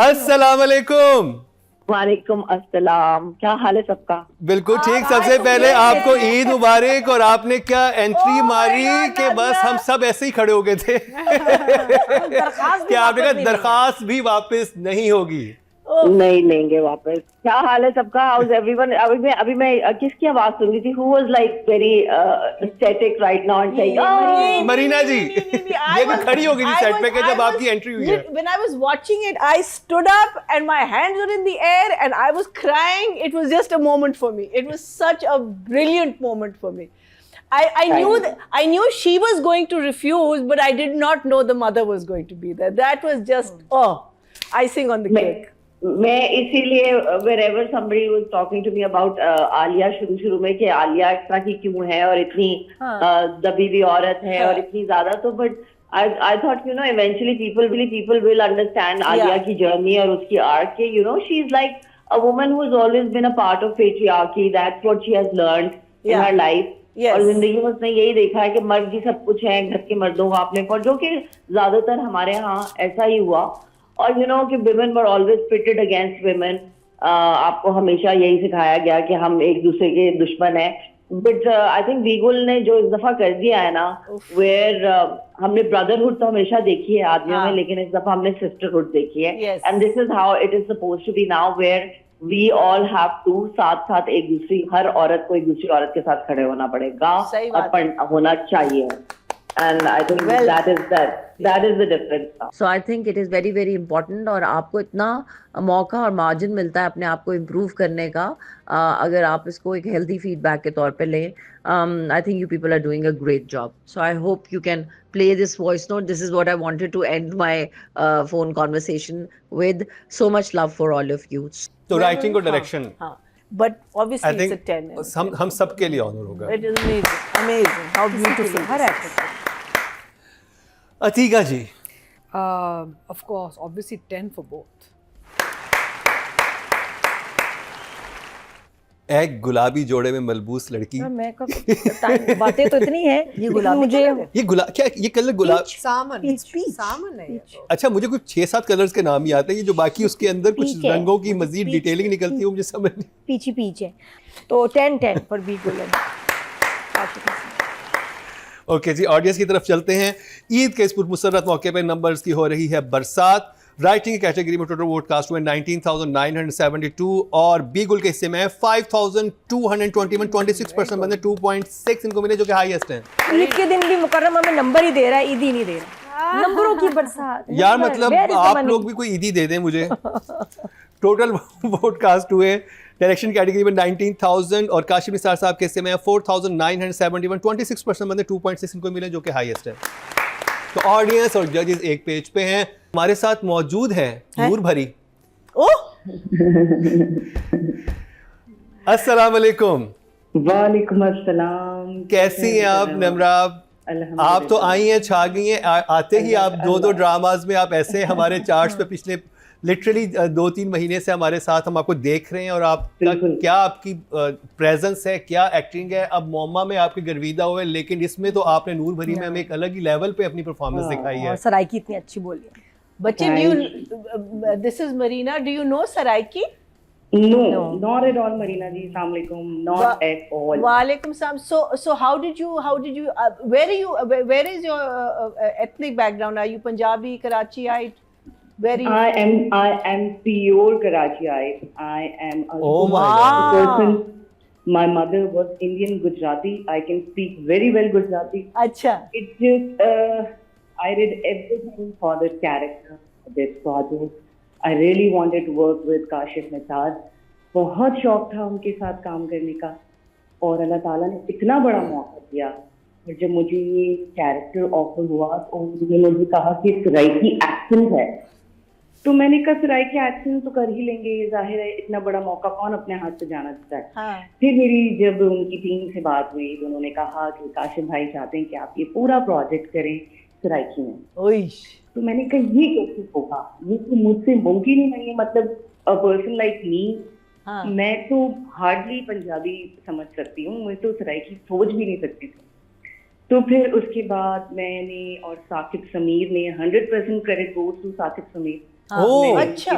अस्सलाम वालेकुम. वालेकुम अस्सलाम. क्या हाल है सबका? बिल्कुल ठीक. सबसे पहले आपको ईद मुबारक. और आपने क्या एंट्री मारी कि बस हम सब ऐसे ही खड़े हो गए थे कि आपने कहा दरखास्त भी वापस नहीं होगी. नहीं लेंगे वापस. क्या हाल है सबका? How's everyone? अभी मैं किसकी आवाज सुन रही थी? Who was like very static right now and saying Marina ji. ये भी खड़ी हो गई थी सेट पे कि जब आपकी एंट्री हुई है. When I was watching it, I stood up and my hands were in the air and I was crying. It was just a moment for me. It was such a brilliant moment for me. I knew she was going to refuse, but I did not know the mother was going to be there. That was just icing on the cake. मैं इसीलिए wherever somebody was talking to me about Alia शुरू में कि आलिया इस तरह की क्यों है और इतनी दबी हुई औरत है और इतनी ज्यादा, तो but I thought eventually people will understand Alia की journey और उसकी arc के she's like a woman who has always been a part of patriarchy. That's what she has learned in her life. Yes. और जिंदगी में उसने यही देखा है कि मर्द ही सब कुछ है, घर के मर्दों का अपने पर, जो कि ज्यादातर हमारे यहाँ ऐसा ही हुआ. और कि women were always pitted against women. आपको हमेशा यही सिखाया गया कि हम एक दूसरे के दुश्मन हैं. बट आई थिंक बीगुल ने जो इस दफा कर दिया है ना, वेयर हमने ब्रदरहुड तो हमेशा देखी है आदमियों में, लेकिन इस दफा हमने सिस्टरहुड देखी है, and this is how it is suppose to be now, where we all have to साथ साथ एक दूसरी, हर औरत को एक दूसरी औरत के साथ खड़े होना पड़ेगा, होना चाहिए. And I think that is the difference now. So I think it is very very important और आपको इतना मौका और मार्जिन मिलता है अपने आप को इम्प्रूव करने का, अगर आप इसको एक हेल्दी फीडबैक के तौर पे लें. I think you people are doing a great job. So I hope you can play this voice note. This is what I wanted to end my phone conversation with. So much love for all of you. तो writing और direction, but obviously it's a 10. हम सबके लिए honour होगा. It is amazing. How beautiful. हर actor. Atiqa ji. Of course, obviously 10 for both. एक गुलाबी जोड़े में मलबूस लड़की. मैं बातें तो इतनी है. ये गुलाबी मुझे ये क्या ये कलर गुलाब सामन. Peach. सामन है. अच्छा, मुझे कुछ 6-7 कलर्स के नाम ही आते हैं, ये जो बाकी उसके अंदर कुछ Peach है. रंगों की मजीद डिटेलिंग निकलती है, मुझे समझ नहीं. पीच है. तो 10 पर बीगुल. ओके जी, ऑडियंस की तरफ चलते हैं. ईद के इस पुरमसरत मौके पर नंबर्स की हो रही है बरसात. राइटिंग की कैटेगरी में टोटल वोट कास्ट हुए 19,972 और बीगुल के हिस्से में 5,221, 26% बंदे 2.6 इनको मिले, जो कि हाईएस्ट हैं. ईद के दिन भी मुकर्रम हमें नंबर ही दे रहा है, ईद ही नहीं दे रहा. नंबरों की बरसात यार, मतलब आप लोग भी कोई ईदी दे दें मुझे. टोटल वोट कास्ट हुए डायरेक्शन कैटेगरी में 19,000 और काशिफ निसार साहब के हिस्से में 4,971, 26% बंदे 2.6 इनको मिले, जो कि हाईएस्ट है. तो ऑडियंस और जजेस एक पेज पे हैं. हमारे साथ मौजूद है नूर भरी. अस्सलाम वालेकुम. वालेकुम अस्सलाम. कैसी हैं आप नमरा? आप तो आई हैं, छा गई हैं. आते ही आप 2 ड्रामाज में आप ऐसे हमारे चार्ट्स पे पिछले लिटरली 2-3 महीने से हमारे साथ हम आपको देख रहे हैं, और आपका क्या आपकी प्रेजेंस है, क्या एक्टिंग है. अब मोमा में आपके गर्विदा हुए, लेकिन इसमें तो आपने नूर भरी में हमें एक अलग ही लेवल पे अपनी परफॉर्मेंस दिखाई है. और सराइकी इतनी अच्छी बोली है. बच्चे, this is Marina. Do you know Saraiki? No, not at all, Marina ji. Assalamu alaikum. Not at all. Walaikum salam. So how did you? Where is your ethnic background? Are you Punjabi, Karachiite? I am pure Karachiite. I am a person. My mother was Indian Gujarati. I can speak very well Gujarati. Acha. It's just I did everything for this character, this project. I really wanted to work with Kashif Nisar. बहुत शौक था उनके साथ काम करने का, और अल्लाह ताला ने इतना बड़ा मौका दिया. और जब मुझे ये कैरेक्टर ऑफर हुआ तो उन्होंने मुझे कहा कि सराइकी एक्सेंट है, तो मैंने कहा सराइकी एक्सेंट तो कर ही लेंगे, ये जाहिर है इतना बड़ा मौका कौन अपने हाथ से जाना चाहता है. हाँ. फिर मेरी जब उनकी टीम से बात हुई तो उन्होंने कहा कि काशिफ भाई चाहते हैं कि आप ये पूरा प्रोजेक्ट करें सराइकी में. तो मैंने कहा ये कैसे होगा, ये तो मुझसे मुमकिन ही नहीं है. मतलब अ पर्सन लाइक मी, मैं तो हार्डली पंजाबी समझ सकती हूँ, मैं तो सराइकी सोच भी नहीं सकती थी. तो फिर उसके बाद मैंने और साकिब समीर ने 100% credit goes to Saqib Sameer. अच्छा.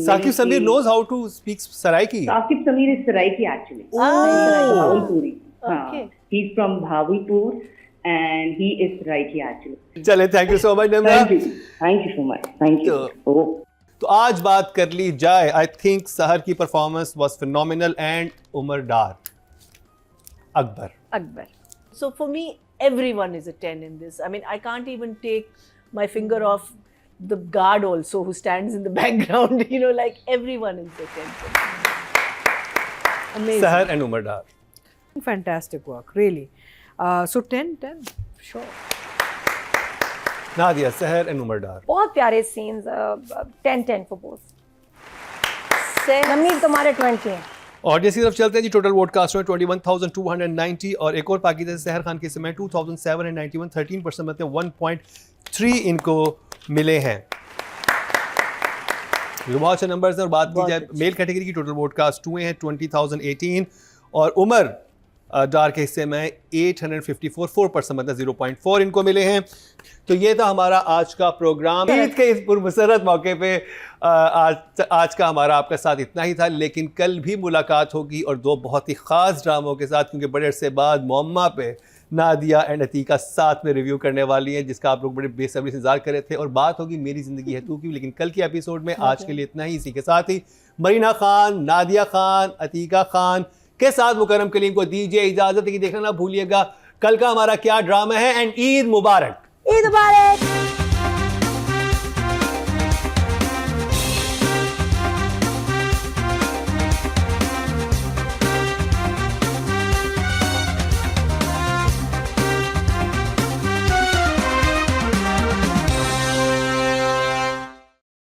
Saqib Sameer knows how to speak Saraiki. Saqib Sameer is Saraiki actually. Bhavalpuri. Okay. He's from Bhavalpur and he is Saraiki actually. चले, thank you so much Namra. Thank you so much. Thank you. तो आज बात कर ली जाए. आई think Sehar की performance was phenomenal and Umar Dar. Akbar. So for me, everyone is a 10 in this. I mean, I can't even take my finger off the guard also who stands in the background. You know, like everyone is a 10. Amazing. Sehar and Umar Dar. Fantastic work, really. So 10, sure. Nadia, Sehar and Umar डार. बहुत प्यारे scenes. 10 for both. नमीर तुम्हारे 20 हैं. Audience की तरफ चलते हैं जी. टोटल वोट कास्ट हुए 21,290 और एक और पाकिस्तान से सहर खान के समय 2,791, 13% में 1.3 इनको मिले हैं. बहुत अच्छे नंबर्स हैं. और बात की जाए मेल कैटेगरी की, टोटल वोट कास्ट हुए हैं 20,018 और उमर डार्क के हिस्से में 854 4% मतलब 0.4 इनको मिले हैं। तो ये था हमारा आज का प्रोग्राम। ईद के इस पुरमसरत मौके पे आज का हमारा आपका साथ इतना ही था, लेकिन कल भी मुलाकात होगी और 2 बहुत ही ख़ास ड्रामों के साथ, क्योंकि बड़े अरसे बाद मोम्मा पे नादिया एंड अतीका साथ में रिव्यू करने वाली हैं, जिसका आप लोग बड़े बेसब्री से इंतजार कर रहे थे। और बात होगी मेरी ज़िंदगी है तू की, लेकिन कल के एपिसोड में। आज के लिए इतना ही। इसी के साथ ही मरीना खान, नादिया खान, अतीका खान के साथ मुकरम कलीम को दीजिए इजाज़त कि देखना ना भूलिएगा कल का हमारा क्या ड्रामा है। एंड ईद मुबारक। ईद मुबारक।